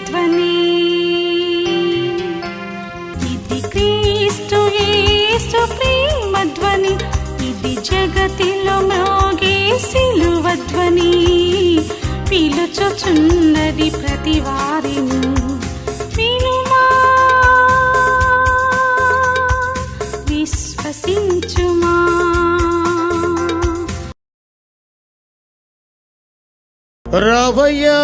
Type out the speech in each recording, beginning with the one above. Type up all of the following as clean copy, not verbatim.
ధ్వని. ఇది క్రీస్తు యేసు ప్రేమ ధ్వని, ఇది జగతిలో మ్రోగే సిలువ ధ్వని. పిలుచుచున్నది ప్రతి వారిని, వినుమా విశ్వసించుమా. రావయ్యా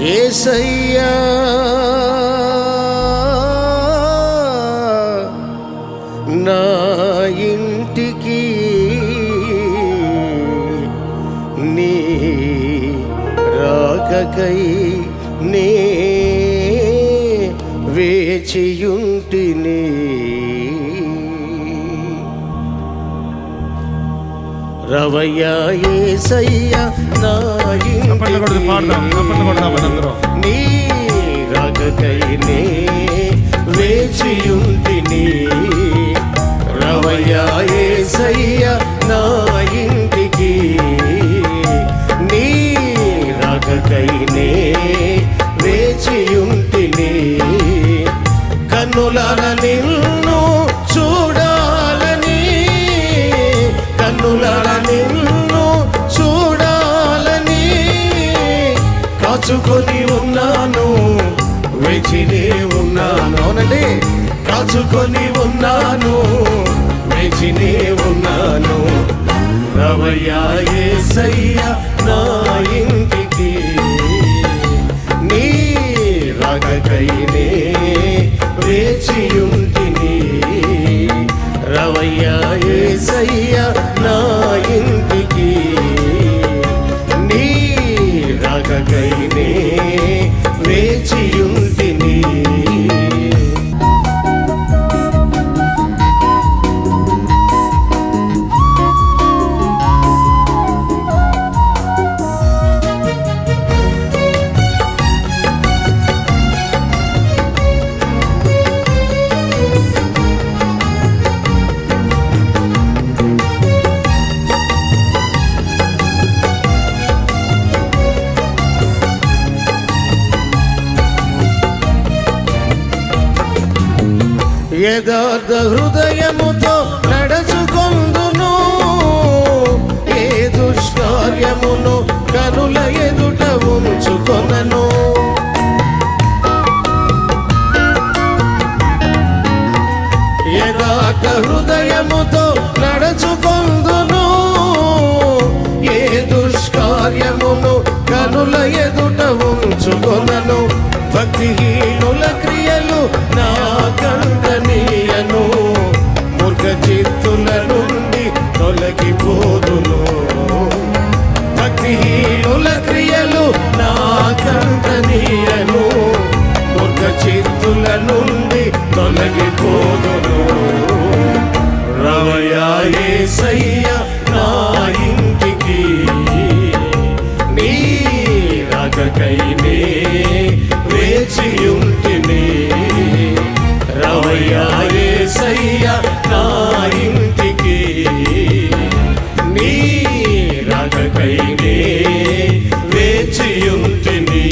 యేసయ్యా, నా ఇంటికి నీ రాకకై నే వేచియుంటిని. రవయ్యా యేసయ్యా, నా ఇంటికి నీ రాకకై నే వేచియుంటిని. రవయ్యా యేసయ్యా, నా ఇంటికి నీ రాకకై నే వేచియుంటిని. కన్నులార నిన్ను చూడాలని, కన్నులార నిన్ను చూడాలని కాచుకొని ఉన్నాను, వేచినే ఉన్నాను. అవునండి, కాచుకొని ఉన్నాను, వేచినే ఉన్నాను. రవయ్యా యేసయ్యా, నా ఇంటికి నీ రాకకై నే వేచియుంటిని. రవయ్యా యేసయ్యా, నా ఇంటికి నీ రాకకై నే వేచియుంటిని. యథార్థ హృదయముతో నడుచుకొందును, ఏ దుష్కార్యమును కనుల ఎదుట ఉంచుకొనను. యథార్థ హృదయముతో నడుచుకొందును, ఏ దుష్కార్యమును కనుల ఎదుట ఉంచుకొనను. భక్తిహీనుల క్రియలు నా కంటనీయను, మూర్ఖ చిత్తుల నుండి తొలగిపోదును. భక్తిహీనుల క్రియలు నా కంటనీయను, మూర్ఖ చిత్తుల నుండి తొలగిపోదును. రవయ్యా యేసయ్యా, నా ఇంటికి నీ రాకకై నే వేచియుంటిని. రవయ్యా యేసయ్యా, నా ఇంటికి నీ రాకకై నే వేచియుంటిని.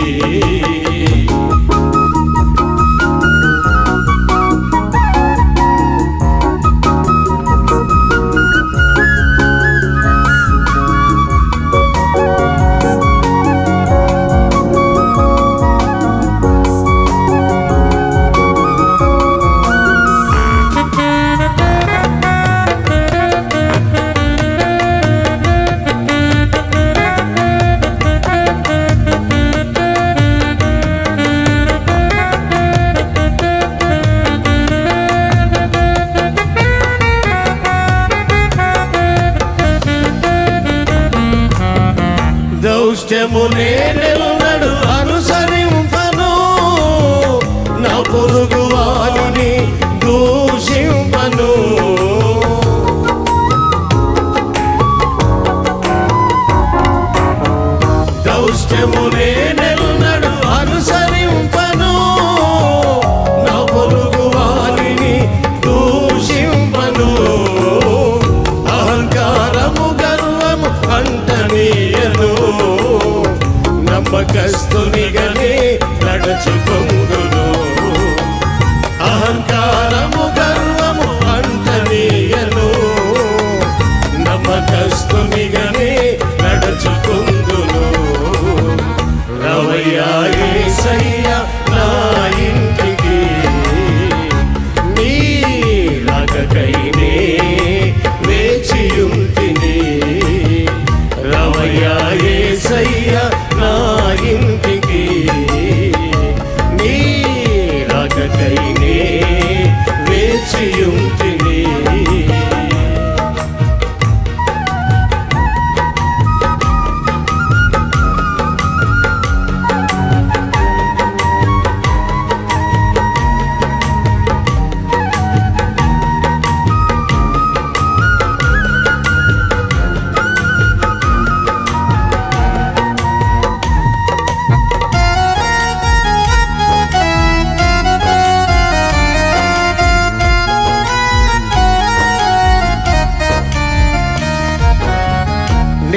దౌష్ట్యము నేనెన్నడు అనుసరింపను, నా పొరుగు వారిని దూషింపను. దౌష్ట్యము నేనెన్నడు అనుసరింపను, నా పొరుగు వారిని దూషింపను.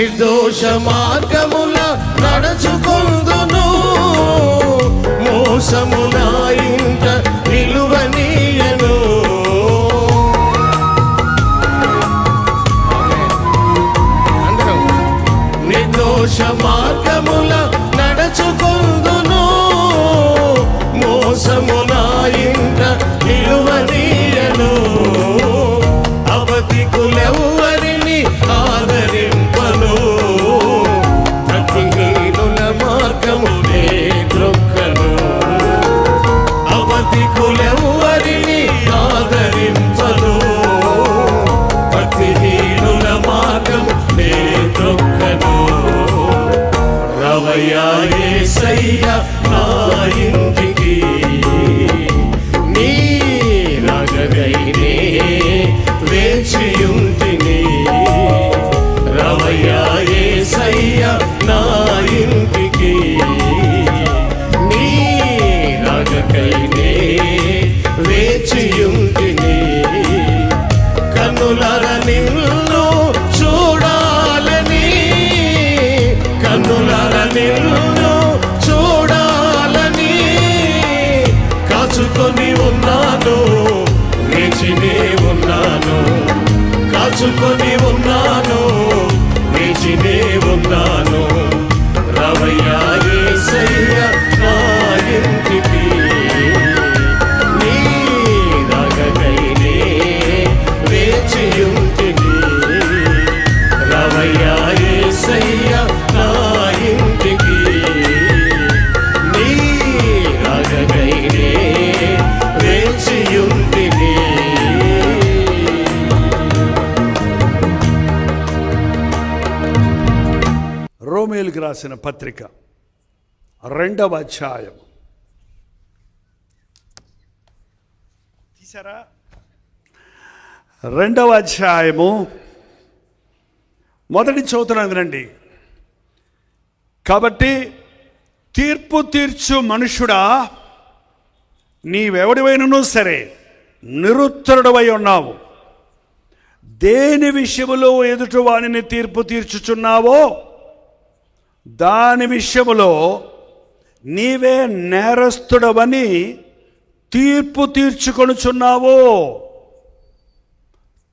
నిర్దోష మార్గముల నడుచుకొందును, మోసమున ఇంట నిలువనీయను. నిర్దోష మార్గముల నడుచుకొందును, మోసమున ఇంట నిలువనీయను. అవతికులెవ్వరిని ఆదరింపను, భక్తిహీనుల మార్గమునే త్రొక్కను. అవతికులెవ్వరిని ఆదరింపను, భక్తిహీనుల మార్గమునే త్రొక్కను. రవయ్యా యేసయ్యా నా ఇంటికి, నీ రాకకైనే వేచియుంటిని. రవయ్యా యేసయ్యా నా ఇంటికి, నీ రాకకైనే వేచియుంటిని. కన్నులర నిన్ను చూడాలని, కన్నులర నిన్ను చూడాలని కాచుకొని ఉన్నాను, వేచినే ఉన్నాను. కాచుకొని ఉన్నాను, వేచినే ఉన్నాను. రవయ్యా యేసయ్యా నా ఇంటికి, నీ రాకకైనే వేచియుంటిని. రవయ్యా యేసయ్యా నా ఇంటికి, నీ రాకకైనే వేచియుంటిని. రోమేలుకి రాసిన పత్రిక 2వ అధ్యాయం. తీసారా? 2వ అధ్యాయము మొదటి చదువుతున్నాను వినండి. కాబట్టి తీర్పు తీర్చు మనుషుడా, నీవెవడివైనను సరే నిరుత్తరుడవై ఉన్నావు. దేని విషయములో ఎదుటి వానిని తీర్పు తీర్చుచున్నావో దాని విషయములో నీవే నేరస్తుడవని తీర్పు తీర్చుకొనుచున్నావో.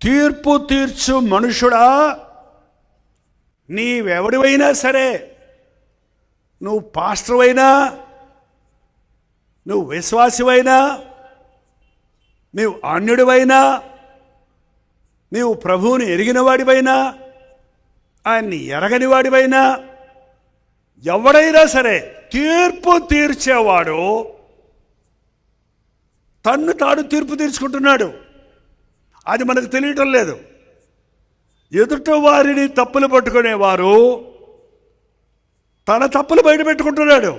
తీర్పు తీర్చు మనుషుడా, నీవెవడివైనా సరే, నువ్వు పాస్టర్ అయినా, నువ్వు విశ్వాసివైనా, నీవు అన్యుడివైనా, నీవు ప్రభువుని ఎరిగిన వాడివైనా, ఆయన్ని ఎరగని వాడివైనా, ఎవడైనా సరే తీర్పు తీర్చేవాడు తన్ను తాడు తీర్పు తీర్చుకుంటున్నాడు. అది మనకు తెలియటం లేదు. ఎదుట వారిని తప్పులు పట్టుకునేవారు తన తప్పులు బయట పెట్టుకుంటున్నాడు.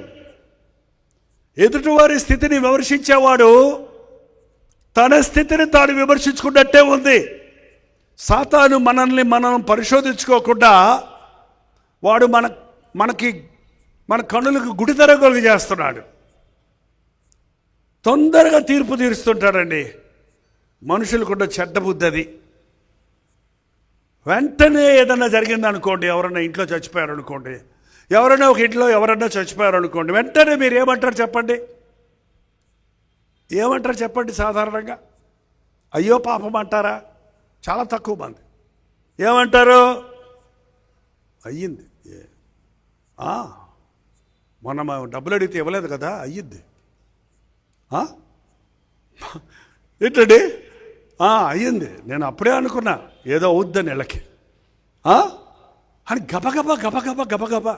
ఎదుటివారి స్థితిని విమర్శించేవాడు తన స్థితిని తాను విమర్శించుకున్నట్టే ఉంది. సాతాను మనల్ని మనం పరిశోధించుకోకుండా వాడు మన కన్నులకు గుడితెర కలుగు చేస్తున్నాడు. తొందరగా తీర్పు తీరుస్తుంటాడండి. మనుషులకున్న చెడ్డ బుద్ధి అది. వెంటనే ఏదన్నా జరిగిందనుకోండి, ఎవరన్నా ఇంట్లో చచ్చిపోయారనుకోండి, ఎవరైనా ఒక ఇంట్లో ఎవరన్నా చచ్చిపోయారనుకోండి, వెంటనే మీరు ఏమంటారు చెప్పండి? ఏమంటారు చెప్పండి? సాధారణంగా అయ్యో పాపం అంటారా? చాలా తక్కువ మంది. ఏమంటారు? అయ్యింది, మొన్న మా డబ్బులు అడిగితే ఇవ్వలేదు కదా, అయ్యింది. ఏంటండి? అయ్యింది, నేను అప్పుడే అనుకున్నా ఏదో అవుద్దని వీళ్ళకి అని గబగబా గబగబా గబగబా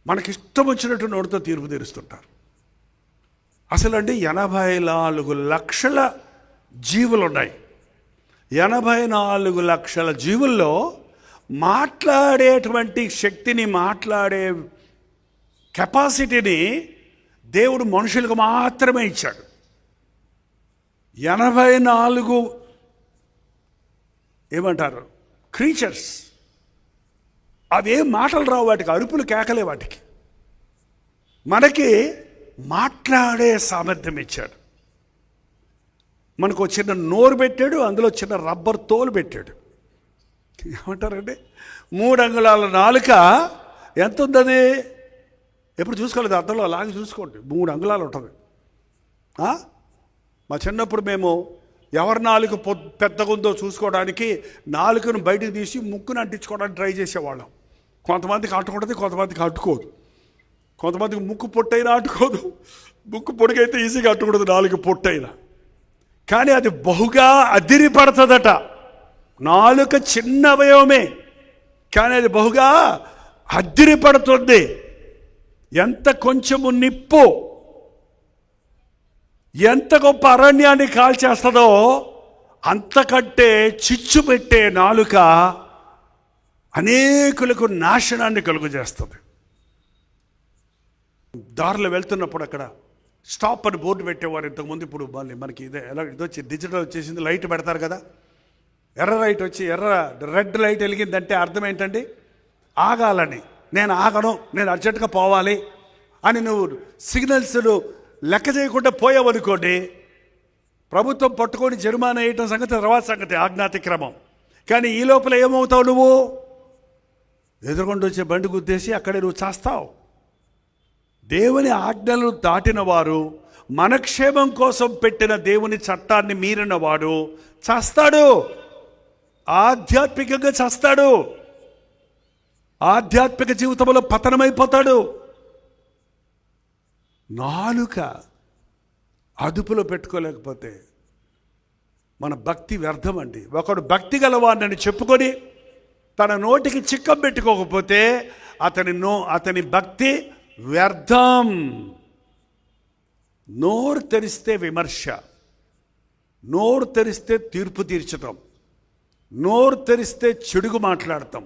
మనకిష్టం వచ్చినట్టు నోటితో తీర్పు తీరుస్తుంటారు. అసలండి 84 లక్షల జీవులు ఉన్నాయి. 84 లక్షల జీవుల్లో మాట్లాడేటువంటి శక్తిని, మాట్లాడే కెపాసిటీని దేవుడు మనుషులకు మాత్రమే ఇచ్చాడు. 84 ఏమంటారు క్రీచర్స్, అవేం మాటలు రావు వాటికి, అరుపులు కేకలే వాటికి. మనకి మాట్లాడే సామర్థ్యం ఇచ్చాడు. మనకు చిన్న నోరు పెట్టాడు, అందులో చిన్న రబ్బర్ తోలు పెట్టాడు. ఏమంటారండి? 3 అంగుళాల నాలుక ఎంత ఉంది అది? ఎప్పుడు చూసుకోలేదు, అద్దంలో లాగి చూసుకోండి. 3 అంగుళాలు ఉంటుంది. మా చిన్నప్పుడు మేము ఎవరి నాలుక పెద్దగా ఉందో చూసుకోవడానికి నాలుకను బయటకు తీసి ముక్కును అంటించుకోవడానికి ట్రై చేసేవాళ్ళం. కొంతమందికి అంటుకుంటుంది, కొంతమందికి అంటుకోదు. కొంతమందికి ముక్కు పొట్టైనా అంటుకోదు, ముక్కు పొడిగైతే ఈజీగా అంటుకుంటుంది నాలుగు పొట్టైనా. కానీ అది బహుగా అదిరి పడుతుందట. నాలుక చిన్న అవయవమే, కానీ అది బహుగా అదిరి పడుతుంది. ఎంత కొంచెము నిప్పు ఎంత గొప్ప అరణ్యాన్ని కాల్చేస్తుందో అంతకంటే చిచ్చు పెట్టే నాలుక అనేకులకు నాశనాన్ని కలుగు చేస్తుంది. దారిలో వెళ్తున్నప్పుడు అక్కడ స్టాప్ అని బోర్డు పెట్టేవారు ఇంతకుముందు. ఇప్పుడు మళ్ళీ మనకి ఇదొచ్చి డిజిటల్ వచ్చేసింది, లైట్ పెడతారు కదా. ఎర్ర లైట్ వచ్చి రెడ్ లైట్ వెలిగిందంటే అర్థం ఏంటండి? ఆగాలని. నేను ఆగను, నేను అర్జెంటుగా పోవాలి అని నువ్వు సిగ్నల్స్ లెక్క చేయకుండా పోయావనుకోండి, ప్రభుత్వం పట్టుకొని జరిమానా వేయటం సంగతి తర్వాత సంగతి, ఆజ్ఞాతిక్రమం. కానీ ఈ లోపల ఏమవుతావు? నువ్వు ఎదురుకుండా వచ్చే బండి గుద్దేసి అక్కడే నువ్వు చేస్తావు. దేవుని ఆజ్ఞలను దాటిన వారు, మన క్షేమం కోసం పెట్టిన దేవుని చట్టాన్ని మీరిన వాడు చేస్తాడు, ఆధ్యాత్మికంగా చేస్తాడు, ఆధ్యాత్మిక జీవితంలో పతనమైపోతాడు. నాలుక అదుపులో పెట్టుకోలేకపోతే మన భక్తి వ్యర్థం అండి. ఒకడు భక్తి గలవాడిని చెప్పుకొని తన నోటికి చిక్కం పెట్టుకోకపోతే అతని భక్తి వ్యర్థం. నోరు తెరిస్తే విమర్శ, నోరు తెరిస్తే తీర్పు తీర్చటం, నోరు తెరిస్తే చెడుగు మాట్లాడతాం,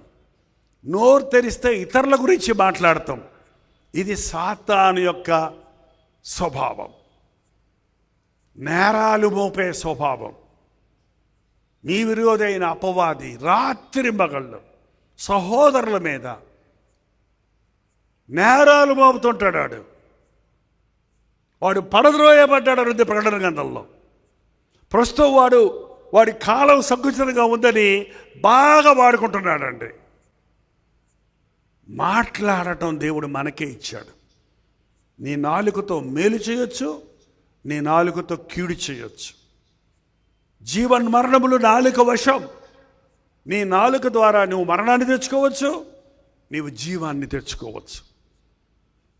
నోరు తెరిస్తే ఇతరుల గురించి మాట్లాడతాం. ఇది సాతాను యొక్క స్వభావం, నేరాలు మోపే స్వభావం. నీ విరోధైన అపవాది రాత్రి మగళ్ళు సహోదరుల మీద నేరాలు మోపుతుంటాడు. వాడు పడద్రోయబడ్డాడు అన్నది ప్రకటన గ్రంథంలో. ప్రస్తుతం వాడి కాలం సంకుచితంగా ఉందని బాగా వాడుకుంటున్నాడండి. మాట్లాడటం దేవుడు మనకే ఇచ్చాడు. నీ నాలుకతో మేలు చేయొచ్చు, నీ నాలుకతో కీడు చేయొచ్చు. జీవన్ మరణములు నాలుక వశం. నీ నాలుక ద్వారా నువ్వు మరణాన్ని తెచ్చుకోవచ్చు, నీవు జీవాన్ని తెచ్చుకోవచ్చు.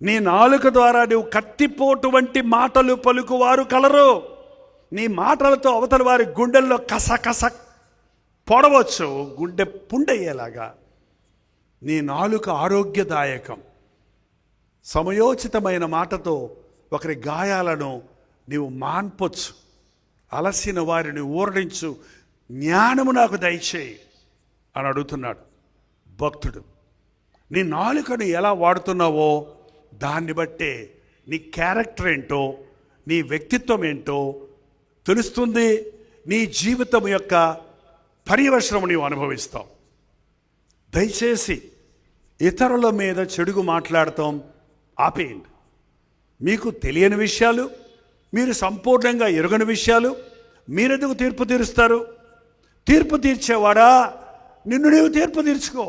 నీ నాలుక ద్వారా నువ్వు కత్తిపోటు వంటి మాటలు పలుకువారు కలరు. నీ మాటలతో అవతల వారి గుండెల్లో కసకస పొడవచ్చు, గుండె పుండయ్యేలాగా. నీ నాలుక ఆరోగ్యదాయకం. సమయోచితమైన మాటతో ఒకరి గాయాలను నీవు మాన్పొచ్చు, అలసిన వారిని ఊరడించు, జ్ఞానము నాకు దయచేయి అని అడుగుతున్నాడు భక్తుడు. నీ నాలుకను ఎలా వాడుతున్నావో దాన్ని బట్టే నీ క్యారెక్టర్ ఏంటో, నీ వ్యక్తిత్వం ఏంటో తెలుస్తుంది. నీ జీవితం యొక్క పర్యవసరము నీవు అనుభవిస్తావు. దయచేసి ఇతరుల మీద చెడుగు మాట్లాడతాం ఆపేయండి. మీకు తెలియని విషయాలు, మీరు సంపూర్ణంగా ఎరుగని విషయాలు మీరెందుకు తీర్పు తీరుస్తారు? తీర్పు తీర్చేవాడా, నిన్ను నీవు తీర్పు తీర్చుకో.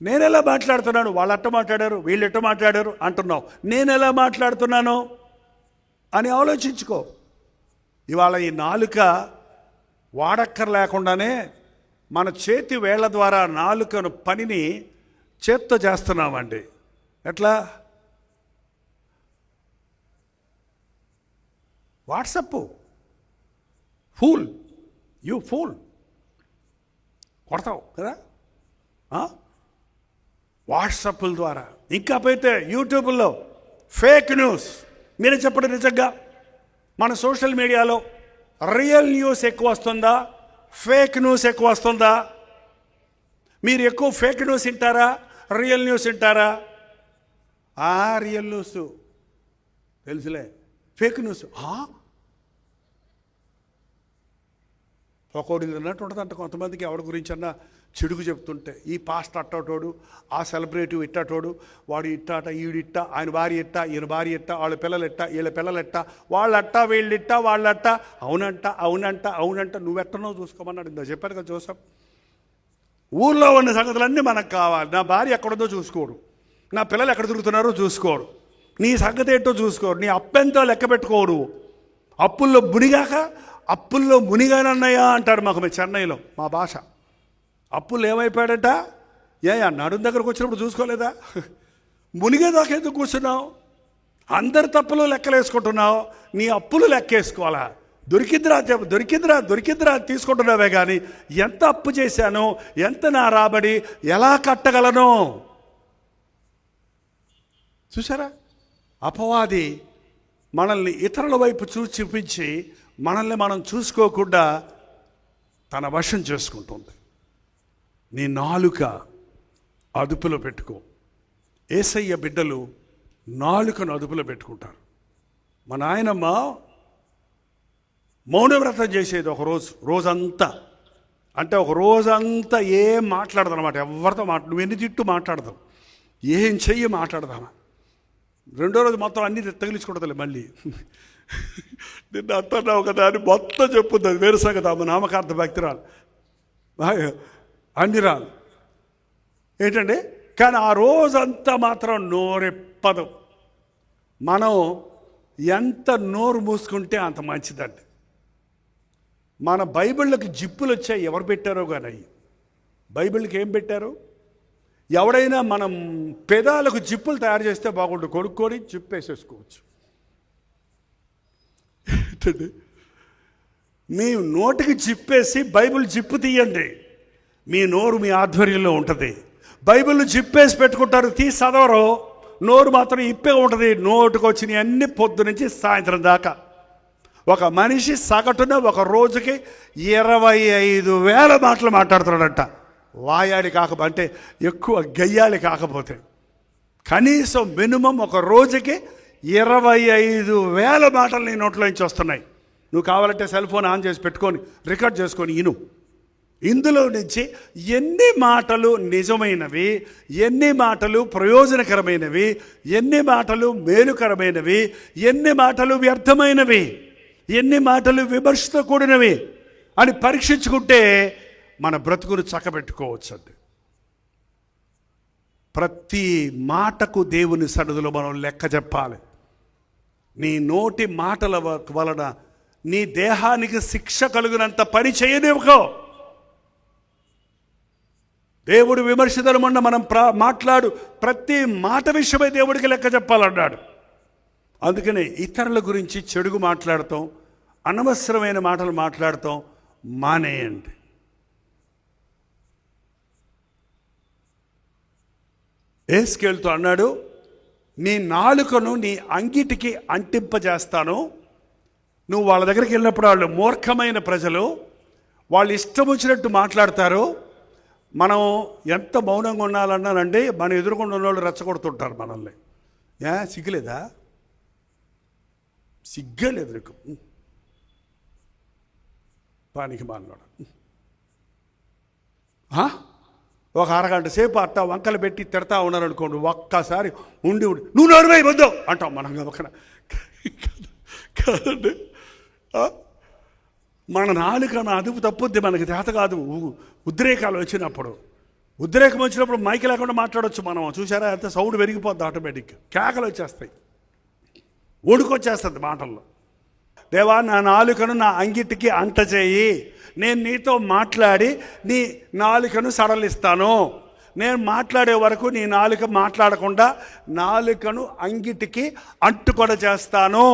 నేనెలా మాట్లాడుతున్నాను, వాళ్ళు అట్ట మాట్లాడారు, వీళ్ళు ఎట్ట మాట్లాడారు అంటున్నావు, నేనెలా మాట్లాడుతున్నాను అని ఆలోచించుకో. ఇవాళ ఈ నాలుక వాడక్కర్ లేకుండానే మన చేతి వేళ్ల ద్వారా నాలుకను పనిని చేత్తో చేస్తున్నామండి. ఎట్లా? వాట్సప్ ఫూల్, యూ ఫూల్ కొడతావు కదా వాట్సాప్ల ద్వారా. ఇంకా పోతే యూట్యూబ్లో ఫేక్ న్యూస్. మీరే చెప్పండి, నిజంగా మన సోషల్ మీడియాలో రియల్ న్యూస్ ఎక్కువ వస్తుందా, ఫేక్ న్యూస్ ఎక్కువ వస్తుందా? మీరు ఎక్కువ ఫేక్ న్యూస్ వింటారా, రియల్ న్యూస్ వింటారా? రియల్ న్యూస్ తెలుసులే, ఫేక్ న్యూస్ ఒకటి అన్నట్టు ఉంటుంది. అంటే కొంతమందికి ఎవరి గురించి అన్నా చెడుగు చెప్తుంటే, ఈ పాస్ట్ అట్టటోడు, ఆ సెలబ్రిటీ ఇట్టటోడు, వాడు ఇట్టాట, ఈడిట్ట, ఆయన భార్య ఇట్ట, ఈయన భార్య ఇట్ట, వాళ్ళ పిల్లలు ఇట్ట, వీళ్ళ పిల్లలు ఇట్ట, వాళ్ళట్ట, వీళ్ళిట్ట, వాళ్ళట్ట, అవునంట అవునంట అవునంట. నువ్వెట్టనో చూసుకోమన్నాడు. ఇందా చెప్పాను కదా జోసఫ్, ఊళ్ళో ఉన్న సంగతులన్నీ మనకు కావాలి. నా భార్య ఎక్కడుందో చూసుకోడు, నా పిల్లలు ఎక్కడ తిరుగుతున్నారో చూసుకోడు, నీ సంగతి ఏంటో చూసుకోరు, నీ అప్పెంతో లెక్క పెట్టుకోరు. అప్పుల్లో మునిగానన్నయ్యా అంటారు మాకు చెన్నైలో మా భాష. అప్పుల్లో ఏమైపోయాడట, నడుం దగ్గరకు వచ్చినప్పుడు చూసుకోలేదా? మునిగేదాకా ఎందుకు కూర్చున్నావు? అందరి తప్పులు లెక్కలు వేసుకుంటున్నావు, నీ అప్పులు లెక్కేసుకోవాలా? దొరికిందిరా తీసుకుంటున్నావే కానీ ఎంత అప్పు చేశాను, ఎంత నా రాబడి, ఎలా కట్టగలను? చూసారా, అపవాది మనల్ని ఇతరుల వైపు చూపించి మనల్ని మనం చూసుకోకుండా తన వశం చేసుకుంటుంది. నీ నాలుక అదుపులో పెట్టుకో. యేసయ్య బిడ్డలు నాలుకను అదుపులో పెట్టుకుంటారు. మా నాయనమ్మ మౌనవ్రతం చేసేది రోజంతా. అంటే ఒక రోజంతా ఏం మాట్లాడదు అనమాట, ఎవరితో నువ్వు ఎన్ని తిట్టు మాట్లాడదాం, ఏం చెయ్యి మాట్లాడదామా. రెండో రోజు మొత్తం అన్ని తగిలించుకుంటుంది. మళ్ళీ నిన్న అంటున్నావు కదా అని మొత్తం చెప్పుద్ది. అది వేరు సంగతి. ఆమె నామకార్థ భక్తిరాలు, అన్నిరాలు ఏంటండి. కానీ ఆ రోజంతా మాత్రం నోరెప్పదు. మనం ఎంత నోరు మూసుకుంటే అంత మంచిదండి. మన బైబిళ్ళకి జిప్పులు వచ్చాయి, ఎవరు పెట్టారో కానీ. బైబిల్కి ఏం పెట్టారు? ఎవడైనా మనం పెదాలకు జిప్పులు తయారు చేస్తే బాగుంటుంది, కొనుక్కొని జిప్పు వేసేసుకోవచ్చు. ఏంటండి, మీ నోటికి జిప్పేసి బైబిల్ జిప్పు తీయండి, మీ నోరు మీ ఆధ్వర్యంలో ఉంటుంది. బైబిల్ జిప్పేసి పెట్టుకుంటారు, తీసి చదవరు, నోరు మాత్రం ఇప్పే ఉంటుంది. నోటుకు వచ్చినవి అన్ని పొద్దు నుంచి సాయంత్రం దాకా. ఒక మనిషి సగటున ఒక రోజుకి 25,000 మాటలు మాట్లాడుతున్నాడట. వాయాడి కాకపోతే, అంటే ఎక్కువ గయ్యాలి కాకపోతే, కనీసం మినిమం ఒక రోజుకి 25,000 మాటలు నీ నోట్లో నుంచి వస్తున్నాయి. నువ్వు కావాలంటే సెల్ ఫోన్ ఆన్ చేసి పెట్టుకొని రికార్డ్ చేసుకొని ఇను. ఇందులో నుంచి ఎన్ని మాటలు నిజమైనవి, ఎన్ని మాటలు ప్రయోజనకరమైనవి, ఎన్ని మాటలు మేలుకరమైనవి, ఎన్ని మాటలు వ్యర్థమైనవి, ఎన్ని మాటలు విమర్శతో కూడినవి అని పరీక్షించుకుంటే మన బ్రతుకును చక్కబెట్టుకోవచ్చు అండి. ప్రతి మాటకు దేవుని సన్నిధిలో మనం లెక్క చెప్పాలి. నీ నోటి మాటల వలన నీ దేహానికి శిక్ష కలుగునంత పని చేయనివ్వకో. దేవుడు విమర్శితలమన్న మనం మాట్లాడు ప్రతి మాట విషయమై దేవుడికి లెక్క చెప్పాలన్నాడు. అందుకనే ఇతరుల గురించి చెడుగు మాట్లాడతాం, అనవసరమైన మాటలు మాట్లాడతాం మానేయండి. ఏస్కేలుతో అన్నాడు, నీ నాలుకను నీ అంగిటికి అంటింపజేస్తాను. నువ్వు వాళ్ళ దగ్గరికి వెళ్ళినప్పుడు వాళ్ళు మూర్ఖమైన ప్రజలు, వాళ్ళు ఇష్టం వచ్చినట్టు మాట్లాడతారు. మనం ఎంత మౌనంగా ఉండాలన్నానండి, మన ఎదురుకుండా ఉన్నవాళ్ళు రెచ్చగొడుతుంటారు మనల్ని. సిగ్గులేదా? సిగ్గే లేదు నీకు, పానికి మాట్లాడు. ఒక అరగంట సేపు అట్ట వంకలు పెట్టి తిడతా ఉన్నారనుకోండి, ఒక్కసారి ఉండి నువ్వు నోరువై వద్దు అంటాం మనం. ఒకన కాదండి, మన నాలుకన అదుపు తప్పుద్ది, మనకి చేత కాదు. ఉద్రేకాలు వచ్చినప్పుడు మైకి లేకుండా మాట్లాడవచ్చు మనం. చూసారా, ఎంత సౌండ్ పెరిగిపోద్ది, ఆటోమేటిక్ కేకలు వచ్చేస్తాయి, ఉడుకొచ్చేస్తుంది మాటల్లో. దేవా, నా నాలుకను నా అంగిటికి అంట చేయి, నేను నీతో మాట్లాడి నీ నాలుకను సడలిస్తాను. నేను మాట్లాడే వరకు నీ నాలుక మాట్లాడకుండా నాలుకను అంగిటికి అంటుకొడ చేస్తాను.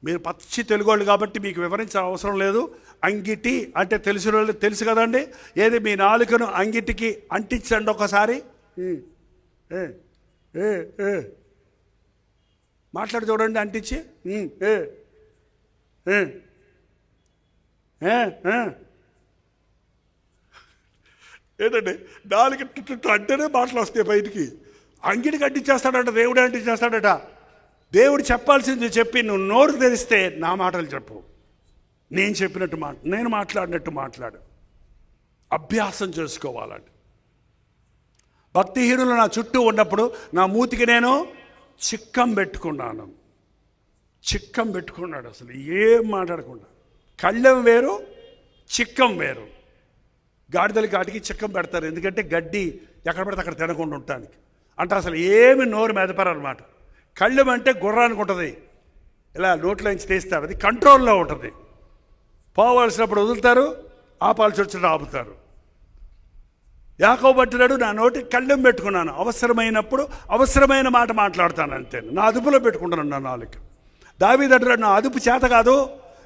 మీరు పచ్చి తెలుగోళ్ళు కాబట్టి మీకు వివరించిన అవసరం లేదు. అంగిటి అంటే తెలిసిన వాళ్ళు తెలుసు కదండి. ఏది, మీ నాలుకను అంగిటికి అంటించండి ఒకసారి. మాట్లాడి చూడండి, అంటించి. ఏంటండి, నాలుగు అంటేనే మాటలు వస్తాయి బయటికి. అంగిటికి అంటించేస్తాడట దేవుడే, అంటించేస్తాడట. దేవుడు చెప్పాల్సింది చెప్పి నువ్వు నోరు తెరిస్తే నా మాటలు చెప్పు, నేను చెప్పినట్టు నేను మాట్లాడినట్టు మాట్లాడు. అభ్యాసం చేసుకోవాలండి. భక్తిహీనులు నా చుట్టూ ఉన్నప్పుడు నా మూతికి నేను చిక్కం పెట్టుకున్నాను. అసలు ఏం మాట్లాడకుండా. కళ్ళెం వేరు, చిక్కం వేరు. గాడిదలకి వాటికి చిక్కం పెడతారు, ఎందుకంటే గడ్డి ఎక్కడ పడితే అక్కడ తినకుండా ఉండటానికి. అంటే అసలు ఏమి నోరు మెదపరనమాట. కళ్ళెం అంటే గుర్రానికి ఉంటుంది, ఇలా నోట్లోంచి తీస్తారు, అది కంట్రోల్లో ఉంటుంది. పోవాల్సినప్పుడు వదులుతారు, ఆపాల్సి వచ్చినప్పుడు ఆపుతారు. యాకోబు అంటున్నాడు, నా నోటికి కళ్ళెం పెట్టుకున్నాను, అవసరమైనప్పుడు అవసరమైన మాట మాట్లాడతాను అంతే, నా అదుపులో పెట్టుకుంటున్నాను నా నాలుక. దావీదు అంటున్నాడు, నా అదుపు చేత కాదు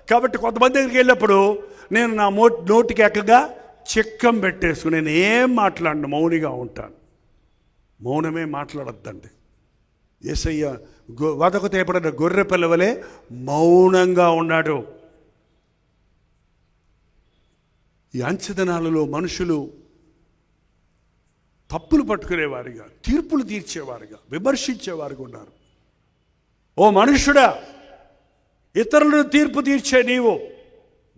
కాబట్టి కొంతమంది దగ్గరికి వెళ్ళినప్పుడు నేను నా నోటికి ఎక్కగా చిక్కం పెట్టేసుకుని నేను ఏం మాట్లాడను, మౌనిగా ఉంటాను. మౌనమే మాట్లాడద్దండి. యేసయ్య వదకు తేపడిన గొర్రె పిల్లవలే మౌనంగా ఉన్నాడు. ఈ అంచెదినాలలో మనుషులు తప్పులు పట్టుకునేవారుగా, తీర్పులు తీర్చేవారుగా, విమర్శించేవారుగా ఉన్నారు. ఓ మనుషుడా, ఇతరులను తీర్పు తీర్చే నీవు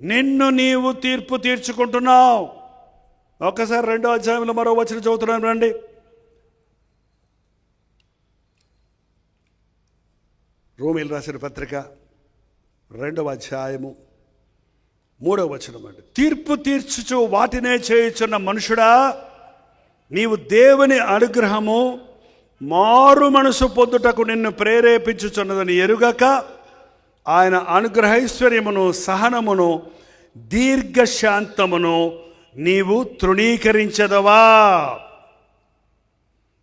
నిన్ను నీవు తీర్పు తీర్చుకుంటున్నావు. ఒక్కసారి 2వ అధ్యాయంలో మరో వచనం చదువుతున్నాను రండి. రోమీయులకు రాసిన పత్రిక 2వ అధ్యాయము 3వ వచనం అండి. తీర్పు తీర్చుచు వాటినే చేయుచున్న మనుషుడా, నీవు దేవుని అనుగ్రహము మారు మనసు పొందుటకు నిన్ను ప్రేరేపించుచున్నదని ఎరుగక ఆయన అనుగ్రహైశ్వర్యమును, సహనమును, దీర్ఘశాంతమును నీవు తృణీకరించదవా?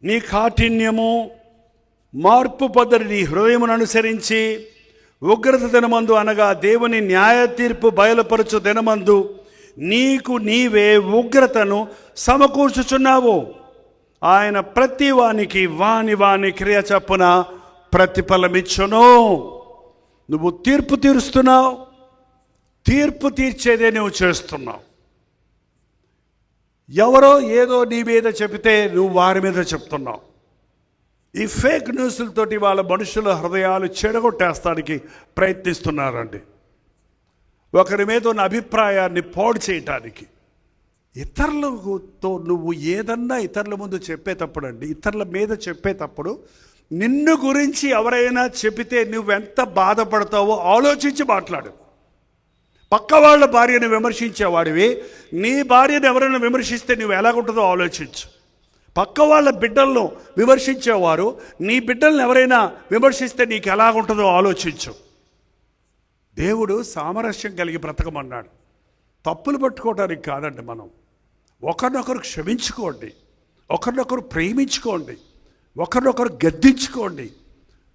నీ కాఠిన్యము, మార్పు పద్ధతి నీ హృదయమును అనుసరించి ఉగ్రత దినమందు, అనగా దేవుని న్యాయ తీర్పు బయలుపరచు దినమందు నీకు నీవే ఉగ్రతను సమకూర్చుచున్నావు. ఆయన ప్రతి వానికి వాని క్రియ చప్పున ప్రతిఫలమిచ్చును. నువ్వు తీర్పు తీరుస్తున్నావు, తీర్పు తీర్చేదే నువ్వు చేస్తున్నావు. ఎవరో ఏదో నీ మీద చెబితే నువ్వు వారి మీద చెప్తున్నావు. ఈ ఫేక్ న్యూస్లతోటి వాళ్ళ మనుషుల హృదయాలు చెడగొట్టేస్తానికి ప్రయత్నిస్తున్నారండి. ఒకరి మీద ఉన్న అభిప్రాయాన్ని పాడు చేయటానికి. ఇతరులతో నువ్వు ఏదన్నా ఇతరుల ముందు చెప్పేటప్పుడు అండి, ఇతరుల మీద చెప్పేటప్పుడు నిన్ను గురించి ఎవరైనా చెబితే నువ్వెంత బాధపడతావో ఆలోచించి మాట్లాడు. పక్క వాళ్ళ భార్యను విమర్శించేవాడివి, నీ భార్యను ఎవరైనా విమర్శిస్తే నువ్వు ఎలాగుంటుందో ఆలోచించు. పక్క వాళ్ళ బిడ్డలను విమర్శించేవారు నీ బిడ్డలను ఎవరైనా విమర్శిస్తే నీకు ఎలాగుంటుందో ఆలోచించు. దేవుడు సామరస్యం కలిగి బ్రతకమన్నాడు. తప్పులు పట్టుకోవడానికి కాదండి. మనం ఒకరినొకరు క్షమించుకోండి, ఒకరినొకరు ప్రేమించుకోండి, ఒకరినొకరు గద్దించుకోండి,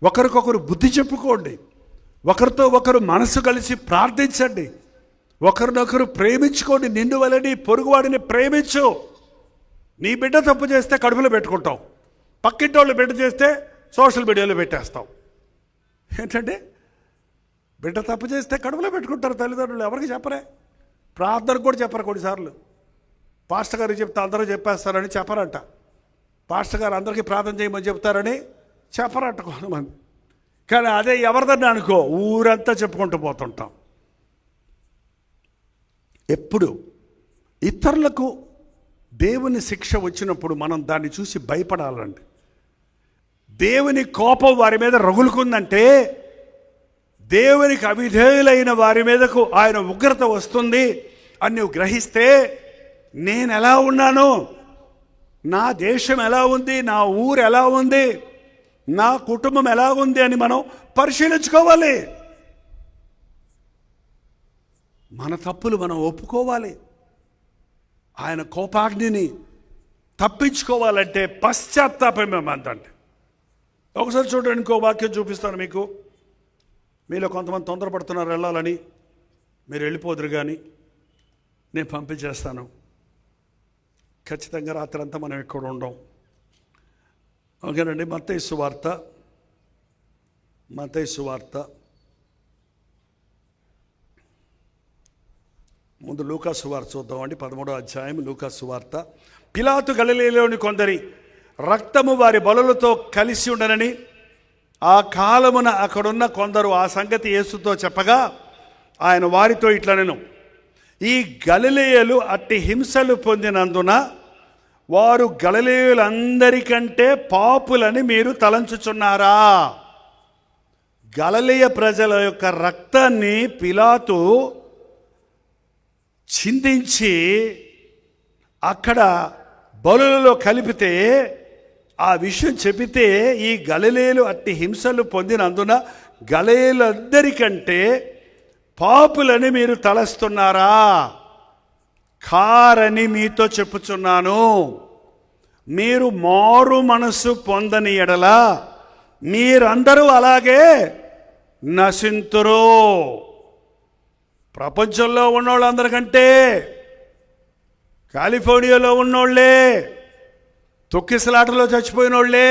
ఒకరికొకరు బుద్ధి చెప్పుకోండి, ఒకరితో ఒకరు మనసు కలిసి ప్రార్థించండి, ఒకరినొకరు ప్రేమించుకోండి. నిన్ను వలని పొరుగువాడిని ప్రేమించు. నీ బిడ్డ తప్పు చేస్తే కడుపులో పెట్టుకుంటావు, పక్కింటి వాళ్ళు బిడ్డ చేస్తే సోషల్ మీడియాలో పెట్టేస్తావు. ఏంటంటే బిడ్డ తప్పు చేస్తే కడుపులో పెట్టుకుంటారు తల్లిదండ్రులు, ఎవరికి చెప్పరే, ప్రార్థనకు కూడా చెప్పరు. కొన్నిసార్లు పాస్టర్ గారికి చెప్తే అందరూ చెప్పేస్తారని చెప్పరంట, పాస్టర్ గారు అందరికీ ప్రార్థన చేయమని చెప్తారని చెప్పరంట కొంతమంది. కానీ అదే ఎవరిదన్నా అనుకో, ఊరంతా చెప్పుకుంటూ పోతుంటాం. ఎప్పుడు ఇతరులకు దేవుని శిక్ష వచ్చినప్పుడు మనం దాన్ని చూసి భయపడాలండి. దేవుని కోపం వారి మీద రగులుకుందంటే, దేవునికి అవిధేయులైన వారి మీదకు ఆయన ఉగ్రత వస్తుంది అని నువ్వు గ్రహిస్తే, నేను ఎలా ఉన్నాను, నా దేశం ఎలా ఉంది, నా ఊరు ఎలా ఉంది, నా కుటుంబం ఎలా ఉంది అని మనం పరిశీలించుకోవాలి. మన తప్పులు మనం ఒప్పుకోవాలి. ఆయన కోపాగ్నిని తప్పించుకోవాలంటే పశ్చాత్తాపమే మందండి. ఒకసారి చూడండి, ఇంకో వాక్యం చూపిస్తాను మీకు. మీలో కొంతమంది తొందరపడుతున్నారు వెళ్ళాలని, మీరు వెళ్ళిపోదురు కానీ నేను పంపించేస్తాను. ఖచ్చితంగా రాత్రి అంతా మనం ఇక్కడ ఉండం. ఓకేనండి. మత్తయి సువార్త ముందు లూకా సువార్త చూద్దామండి. 13వ అధ్యాయం లూకా సువార్త. పిలాతు గలిలయలోని కొందరి రక్తము వారి బలులతో కలిసి ఉండనని ఆ కాలమున అక్కడున్న కొందరు ఆ సంగతి యేసుతో చెప్పగా, ఆయన వారితో ఇట్లనెను, ఈ గలిలయులు అట్టి హింసలు పొందినందున వారు గలిలయులందరికంటే పాపులని మీరు తలంచుచున్నారా? గలిలయ ప్రజల యొక్క రక్తాన్ని పిలాతు చిందించి అక్కడ బలులలో కలిపితే ఆ విషయం చెబితే ఈ గలిలయులు అట్టి హింసలు పొందినందున గలిలయులందరికంటే పాపులని మీరు తలస్తున్నారా? కారని మీతో చెప్పుచున్నాను. మీరు మారు మనస్సు పొందని ఎడల మీరందరూ అలాగే నశింతురు. ప్రపంచంలో ఉన్నోళ్ళందరికంటే కాలిఫోర్నియాలో ఉన్నోళ్ళే, తొక్కిసలాటలో చచ్చిపోయినోళ్ళే,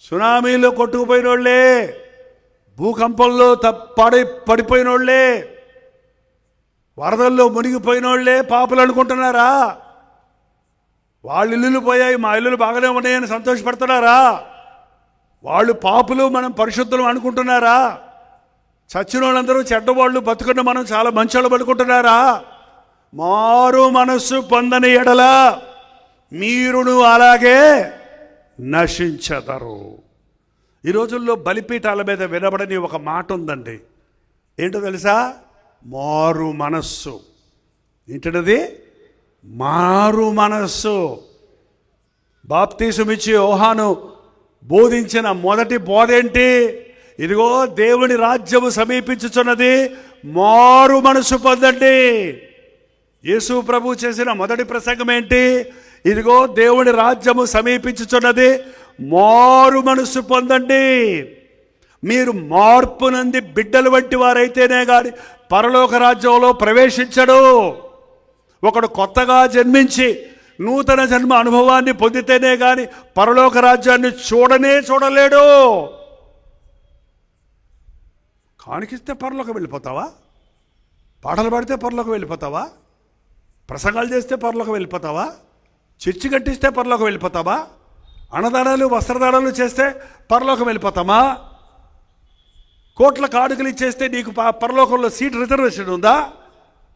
సునామీలో కొట్టుకుపోయినోళ్ళే, భూకంపంలో పడిపోయినోళ్ళే, వరదల్లో మునిగిపోయినోళ్ళే పాపులు అనుకుంటున్నారా? వాళ్ళ ఇల్లులు పోయాయి, మా ఇల్లులు బాగానే ఉన్నాయని సంతోషపడుతున్నారా? వాళ్ళు పాపులు, మనం పరిశుద్ధులు అనుకుంటున్నారా? చచ్చిన వాళ్ళందరూ చెడ్డవాళ్ళు, బతుకున్న మనం చాలా మంచోళ్ళు అనుకుంటున్నారా? మారు మనస్సు పొందని ఎడల మీరును అలాగే నశించదరు. ఈ రోజుల్లో బలిపీఠాల మీద వినబడని ఒక మాట ఉందండి. ఏంటో తెలుసా? మారు మనస్సు. ఏంటది? మారు మనస్సు. బాప్తీసమిచ్చి యోహాను బోధించిన మొదటి బోధ ఏంటి? ఇదిగో దేవుని రాజ్యము సమీపించుచున్నది, మారు మనసు పొందండి. యేసు ప్రభు చేసిన మొదటి ప్రసంగం ఏంటి? ఇదిగో దేవుని రాజ్యము సమీపించుచున్నది, మారు మనసు పొందండి. మీరు మార్పు నంది బిడ్డలు వంటి వారైతేనే కానీ పరలోక రాజ్యంలో ప్రవేశించడు. ఒకడు కొత్తగా జన్మించి నూతన జన్మ అనుభవాన్ని పొందితేనే కానీ పరలోక రాజ్యాన్ని చూడలేడు. కానికిస్తే పరలోకి వెళ్ళిపోతావా? పాటలు పాడితే పరలోకి వెళ్ళిపోతావా? ప్రసంగాలు చేస్తే పరలోకి వెళ్ళిపోతావా? చర్చి కట్టిస్తే పరలోకి వెళ్ళిపోతావా? అన్నదానాలు వస్త్రదానాలు చేస్తే పరలోకం వెళ్ళిపోతామా? కోట్ల కానుకలు ఇచ్చేస్తే నీకు పరలోకంలో సీట్ రిజర్వేషన్ ఉందా?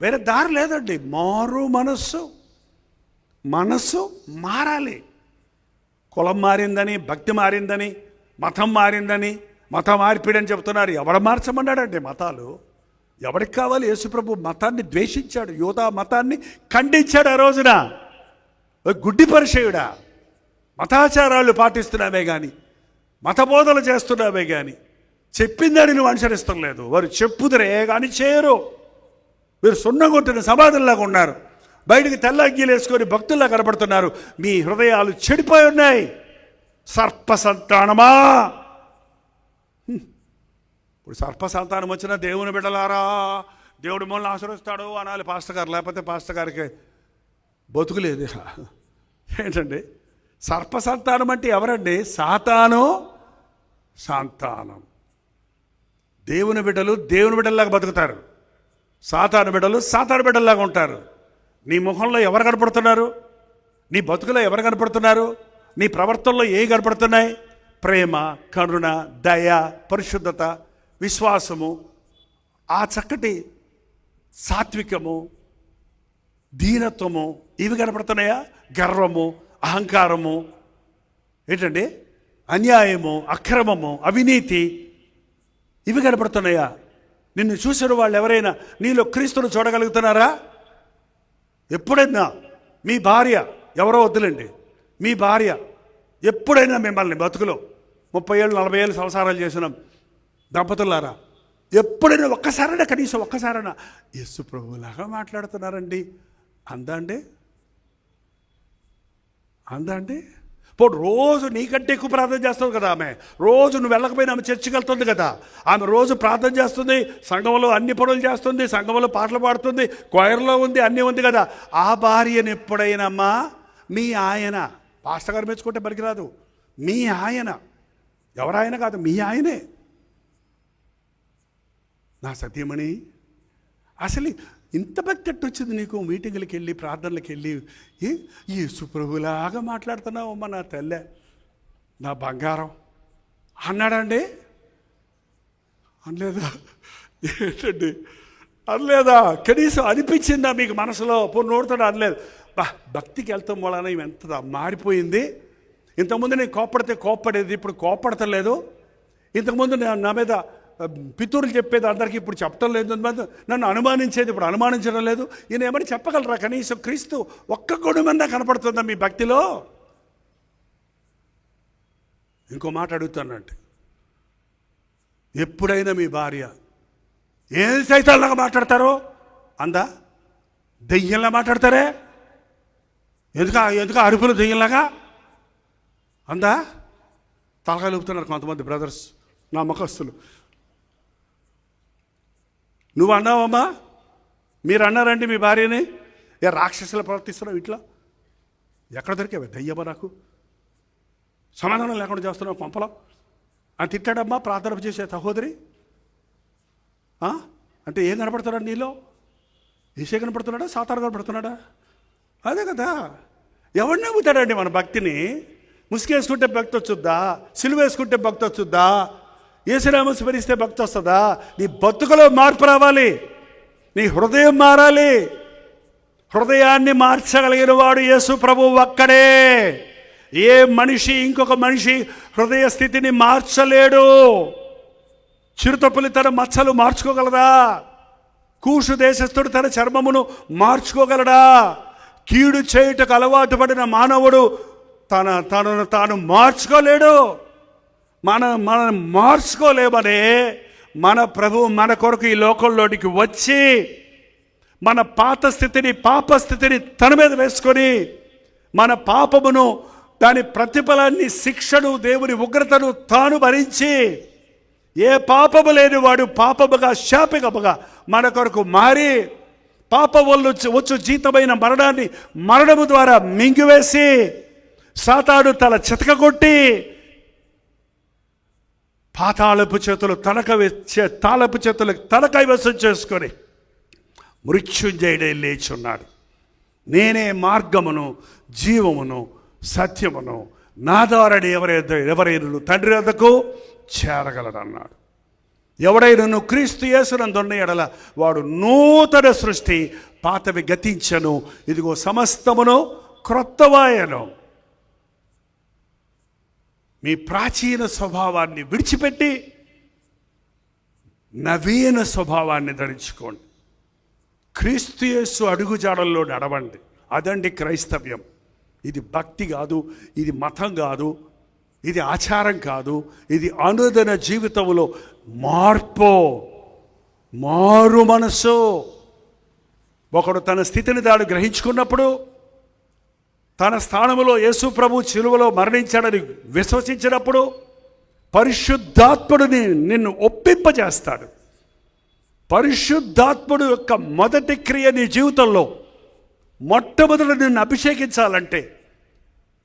వేరే దారి లేదండి. మారు మనస్సు మారాలి. కులం మారిందని, భక్తి మారిందని, మతం మారిందని, మత మార్పిడని చెప్తున్నారు. ఎవడ మార్చమన్నాడండి మతాలు? ఎవరికి కావాలి? యేసుప్రభు మతాన్ని ద్వేషించాడు, యూదా మతాన్ని ఖండించాడు. ఆ రోజున గుడ్డి పరిచయుడా, మతాచారాలు పాటిస్తున్నావే కానీ, మత బోధలు చేస్తున్నావే కానీ చెప్పిందని నువ్వు అనుసరిస్తాం లేదు. వారు చెప్పుదరే కానీ చేయరు. మీరు సున్నగొట్టిన సమాధుల్లాగా ఉన్నారు. బయటికి తెల్ల అగ్గీలు వేసుకొని భక్తుల్లా కనపడుతున్నారు. మీ హృదయాలు చెడిపోయి ఉన్నాయి. సర్ప సంతానమా! ఇప్పుడు సర్ప సంతానం వచ్చినా దేవుని బిడ్డలారా, దేవుడి మూలన ఆశీర్వదిస్తాడు అనాలి పాస్టర్ గారు. లేకపోతే పాస్టర్ గారికి బతుకులేదు. ఏంటండి సర్ప సంతానం అంటే? ఎవరండి? సాతాను సంతానం. దేవుని బిడ్డలు దేవుని బిడ్డల్లాగా బతుకుతారు, సాతాను బిడ్డలు సాతాను బిడ్డల్లాగా ఉంటారు. నీ ముఖంలో ఎవరు కనపడుతున్నారు? నీ బతుకులో ఎవరు కనపడుతున్నారు? నీ ప్రవర్తనలో ఏ కనపడుతున్నాయి? ప్రేమ, కరుణ, దయ, పరిశుద్ధత, విశ్వాసము, ఆ చక్కటి సాత్వికము, దీనత్వము, ఇవి కనపడుతున్నాయా? గర్వము, అహంకారము, ఏంటండి అన్యాయము, అక్రమము, అవినీతి, ఇవి కనపడుతున్నాయా? నిన్ను చూసిన వాళ్ళు ఎవరైనా నీలో క్రీస్తును చూడగలుగుతున్నారా? ఎప్పుడైనా మీ భార్య, ఎవరో వద్దులండి, మీ భార్య ఎప్పుడైనా మిమ్మల్ని బతుకులో 30 ఏళ్ళు 40 ఏళ్ళు సంసారాలు చేసినాం దంపతులారా, ఎప్పుడైనా ఒక్కసారైనా, కనీసం ఒక్కసారైనా యేసు ప్రభువులాగా మాట్లాడుతున్నారండి అందా అండి? ఇప్పుడు రోజు నీకంటే ఎక్కువ ప్రార్థన చేస్తుంది కదా ఆమె. రోజు నువ్వు వెళ్ళకపోయినా ఆమె చర్చికి వెళ్తుంది కదా. ఆమె రోజు ప్రార్థన చేస్తుంది, సంఘంలో అన్ని పనులు చేస్తుంది, సంఘంలో పాటలు పాడుతుంది, క్వైర్లో ఉంది, అన్నీ ఉంది కదా. ఆ భార్యను ఎప్పుడైనామ్మా మీ ఆయన, పాస్టర్ గారు మెచ్చుకుంటే పనికిరాదు, మీ ఆయన, ఎవరాయన కాదు, మీ ఆయనే. నా సత్యమణి, అసలు ఇంత భక్తి వచ్చింది నీకు? మీటింగులకి వెళ్ళి, ప్రార్థనలకు వెళ్ళి యేసు ప్రభువులాగా మాట్లాడుతున్నావు అమ్మ, నా తల్లె, నా బంగారం అన్నాడండి? అనలేదా? ఏంటండి అనలేదా? కనీసం అనిపించిందా మీకు మనసులో? నోడుతాడు అనలేదు. భక్తికి వెళ్తాం వలన ఎంత మారిపోయింది. ఇంతకుముందు నేను కోప్పడితే కోప్పడేది, ఇప్పుడు కోప్పడతలేదు. ఇంతకుముందు నా మీద పితూరులు చెప్పేది అందరికీ ఇప్పుడు చెప్పటం లేదు, నన్ను అనుమానించేది ఇప్పుడు అనుమానించడం లేదు. ఈయన ఏమని చెప్పగలరా? కనీసం క్రీస్తు ఒక్క గుణమన్నా కనపడుతుందా మీ భక్తిలో? ఇంకో మాట అడుగుతానంటే, ఎప్పుడైనా మీ భార్య ఏం సైతాల్లాగా మాట్లాడతారో అందా? దెయ్యంలా మాట్లాడతారే, ఎందుకు అరుపులు దెయ్యంలాగా అందా? తలకాయలు ఊపుతున్నారు కొంతమంది బ్రదర్స్, నా నమ్మకస్తులు. నువ్వు అన్నావమ్మా, మీరు అన్నారండి మీ భార్యని, ఏ రాక్షసులు ప్రవర్తిస్తున్నావు ఇట్లా? ఎక్కడ దొరికావే దయ్యమ్మా? నాకు సమాధానం లేకుండా చేస్తున్నావు పంపలో అని తిట్టాడమ్మా ప్రార్థన చేసే సహోదరి. అంటే ఏం కనపడుతున్నాడు నీలో? ఈసే కనపడుతున్నాడా, సాతాను కనపడుతున్నాడా? అదే కదా. ఎవడు నమ్ముతాడండి మన భక్తిని? ముసుగేసుకుంటే భక్తి వచ్చుద్దా? సిలువ వేసుకుంటే భక్తి వచ్చుద్దా? యేసునామం స్మరిస్తే భక్తి వస్తుందా? నీ బతుకులో మార్పు రావాలి, నీ హృదయం మారాలి. హృదయాన్ని మార్చగలిగిన వాడు యేసు ప్రభువు ఒక్కడే. ఏ మనిషి ఇంకొక మనిషి హృదయ స్థితిని మార్చలేడు. చిరుతపులి తన మచ్చలు మార్చుకోగలదా? కూషు దేశస్థుడు తన చర్మమును మార్చుకోగలడా? కీడు చేయుటకు అలవాటు పడిన మానవుడు తనను తాను మార్చుకోలేడు. మనం మార్చుకోలేమనే మన ప్రభువు మన కొరకు ఈ లోకంలోనికి వచ్చి మన పాత స్థితిని, పాప స్థితిని తన మీద వేసుకొని మన పాపమును, దాని ప్రతిఫలాన్ని, శిక్షను, దేవుని ఉగ్రతను తాను భరించి ఏ పాపము లేని వాడు పాపముగా శాపముగా మన కొరకు మారి పాప వల్ల వచ్చు జీతమైన మరణాన్ని మరణము ద్వారా మింగివేసి సాతాను తల చితకగొట్టి తాళపు చేతులు తన కైవసం చేసుకొని మృత్యుంజయుడై లేచున్నాడు. నేనే మార్గమును, జీవమును, సత్యమును, నా ద్వారా ఎవరైనా తండ్రి వద్దకు చేరగలడన్నాడు. ఎవడైనను క్రీస్తు యేసునందున్న ఎడల వాడు నూతన సృష్టి, పాతవి గతించను, ఇదిగో సమస్తమును క్రొత్తవాయను. మీ ప్రాచీన స్వభావాన్ని విడిచిపెట్టి నవీన స్వభావాన్ని ధరించుకోండి. క్రీస్తు యేసు అడుగుజాడల్లో నడవండి. అదండి క్రైస్తవ్యం. ఇది భక్తి కాదు, ఇది మతం కాదు, ఇది ఆచారం కాదు, ఇది అనుదిన జీవితంలో మారు మనసు. ఒకడు తన స్థితిని తాను గ్రహించుకున్నప్పుడు, తన స్థానంలో యేసు ప్రభు శిలువలో మరణించాడని విశ్వసించినప్పుడు పరిశుద్ధాత్ముడు నిన్ను ఒప్పింపజేస్తాడు. పరిశుద్ధాత్ముడు యొక్క మొదటి క్రియ నీ జీవితంలో, మొట్టమొదట నిన్ను అభిషేకించాలంటే,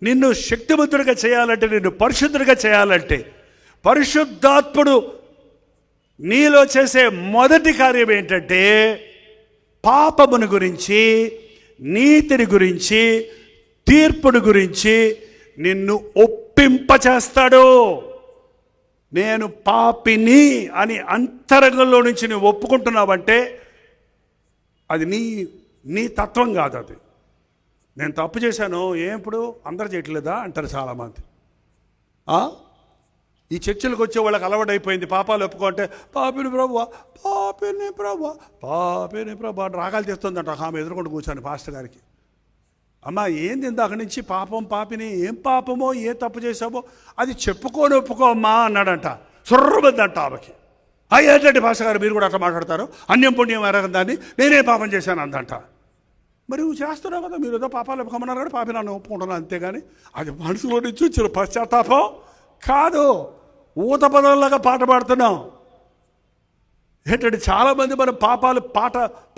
నిన్ను శక్తివంతుడిగా చేయాలంటే, నిన్ను పరిశుద్ధుడిగా చేయాలంటే, పరిశుద్ధాత్ముడు నీలో చేసే మొదటి కార్యం ఏంటంటే పాపమును గురించి, నీతిని గురించి, తీర్పుని గురించి నిన్ను ఒప్పింపచేస్తాడు. నేను పాపిని అని అంతరంగంలో నుంచి నువ్వు ఒప్పుకుంటున్నావంటే అది నీ తత్వం కాదు. అది నేను తప్పు చేశాను, ఇప్పుడు అందరు చేయట్లేదా అంటారు చాలామంది. ఈ చర్చలకు వచ్చే వాళ్ళకి అలవాటైపోయింది పాపాలు ఒప్పుకుంటే పాపిని ప్రభువా, పాపిని ప్రభువా, పాపిని ప్రభు అని రాగాలు తెస్తుందంట. ఆమె ఎదురుకుండా కూర్చొని పాస్టర్ గారికి, అమ్మా ఏంది ఇందాక నుంచి పాపం పాపిని, ఏం పాపమో ఏ తప్పు చేసావో అది చెప్పుకొని ఒప్పుకో అమ్మా అన్నాడంట. సుర్రబద్దంట ఆమెకి. ఏంటంటే పాస్టర్ గారు మీరు కూడా అట్లా మాట్లాడతారు, అన్యం పుణ్యం ఎరగదాన్ని నేనే పాపం చేశాను అందంట. మరి నువ్వు చేస్తున్నావు కదా, మీరు ఏదో పాపాలు ఒప్పుకోమన్నారు కదా, పాపి నన్ను ఒప్పుకుంటున్నాను అంతేగాని అది మనసులో నుంచి వచ్చిన పశ్చాత్తాపం కాదు. ఊత పదంలాగా పాట పాడుతున్నాం. ఏంటంటే చాలామంది మన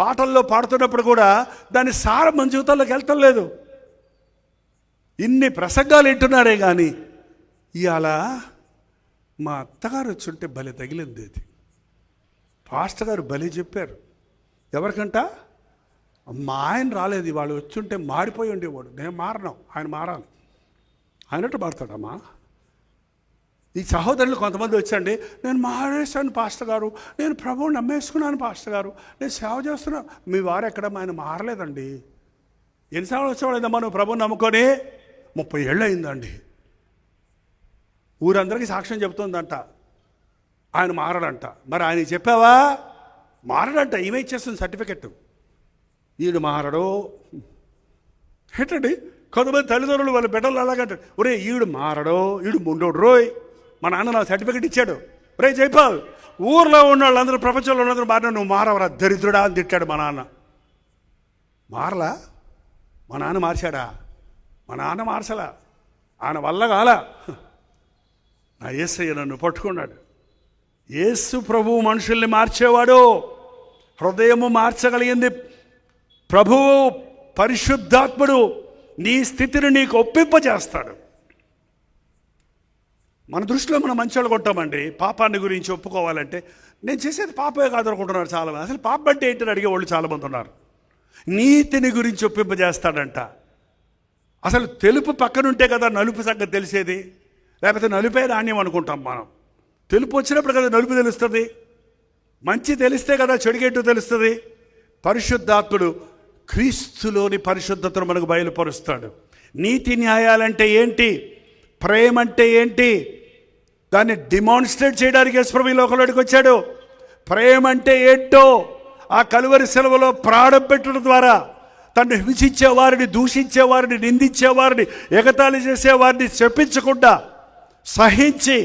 పాటల్లో పాడుతున్నప్పుడు కూడా దాని సారం మన జీవితాల్లోకి వెళ్తాం లేదు. ఇన్ని ప్రసంగాలు వింటున్నారే కానీ ఇవాళ మా అత్తగారు వచ్చుంటే భలే తగిలింది. అది పాస్టర్ గారు భలే చెప్పారు. ఎవరికంట? మా ఆయన రాలేదు, వాళ్ళు వచ్చుంటే మారిపోయి ఉండేవాడు. నేను మారను, ఆయన మారాలి. ఆయనట్టు మారుతాడమ్మా. ఈ సహోదరులు కొంతమంది వచ్చండి, నేను మారేశాను పాస్టర్ గారు, నేను ప్రభువుని నమ్మేసుకున్నాను పాస్టర్ గారు, నేను సేవ చేస్తున్నాను. మీ వారు ఎక్కడ? ఆయన మారలేదండి. ఎన్నిసార్లు వచ్చేవాళ్ళేదమ్మా నువ్వు ప్రభువుని నమ్ముకొని? 30 ఏళ్ళు అయిందండి. ఊరందరికీ సాక్ష్యం చెబుతుందంట. ఆయన మారడంట. మరి ఆయన చెప్పావా? మారడంట. ఈమె ఇచ్చేస్తుంది సర్టిఫికెట్. ఈడు మారడు ఏంటండి? కొంతమంది తల్లిదండ్రులు వాళ్ళ బిడ్డలు అలాగంటారు, ఒరే ఈడు మారడు, ఈడు ముండోడు రోయ్, మా నాన్న నా సర్టిఫికెట్ ఇచ్చాడు, ఒరే జైపాల్ ఊర్లో ఉన్న వాళ్ళందరూ ప్రపంచంలో ఉన్నందరూ మారిన నువ్వు మారవరా దరిద్రుడా అని తిట్టాడు మా నాన్న. మారలా? మా నాన్న మార్చాడా? మా నాన్న మార్చలా, ఆయన వల్ల కాల. నా యేసయ్య నన్ను పట్టుకున్నాడు. యేసు ప్రభువు మనుషుల్ని మార్చేవాడు. హృదయము మార్చగలిగింది ప్రభువు. పరిశుద్ధాత్ముడు నీ స్థితిని నీకు ఒప్పింపజేస్తాడు. మన దృష్టిలో మనం మంచోళ్ళు కొంటామండి. పాపాన్ని గురించి ఒప్పుకోవాలంటే నేను చేసేది పాపమే కాదు అనుకుంటున్నారు చాలామంది. అసలు పాపం అంటే ఏంటని అడిగేవాళ్ళు చాలామంది ఉన్నారు. నీతిని గురించి ఒప్పింపజేస్తాడంట. అసలు తెలుపు పక్కనుంటే కదా నలుపు సంగతి తెలిసేది, లేకపోతే నలుపే నాణ్యం అనుకుంటాం మనం. తెలుపు వచ్చినప్పుడు కదా నలుపు తెలుస్తుంది, మంచి తెలిస్తే కదా చెడుగేటు తెలుస్తుంది. పరిశుద్ధాత్ముడు క్రీస్తులోని పరిశుద్ధతను మనకు బయలుపరుస్తాడు. నీతి న్యాయాలంటే ఏంటి, ప్రేమ అంటే ఏంటి, దాన్ని డిమాన్స్ట్రేట్ చేయడానికి యేసుప్రభు ఈ లోకంలోకి వచ్చాడు. ప్రేమ అంటే ఏంటో ఆ కలువరి సెలవులో ప్రాణం పెట్టడం ద్వారా తను హింసించేవారిని, దూషించేవారిని, నిందించేవారిని, ఎగతాళి చేసేవారిని చెప్పించకుండా సహించి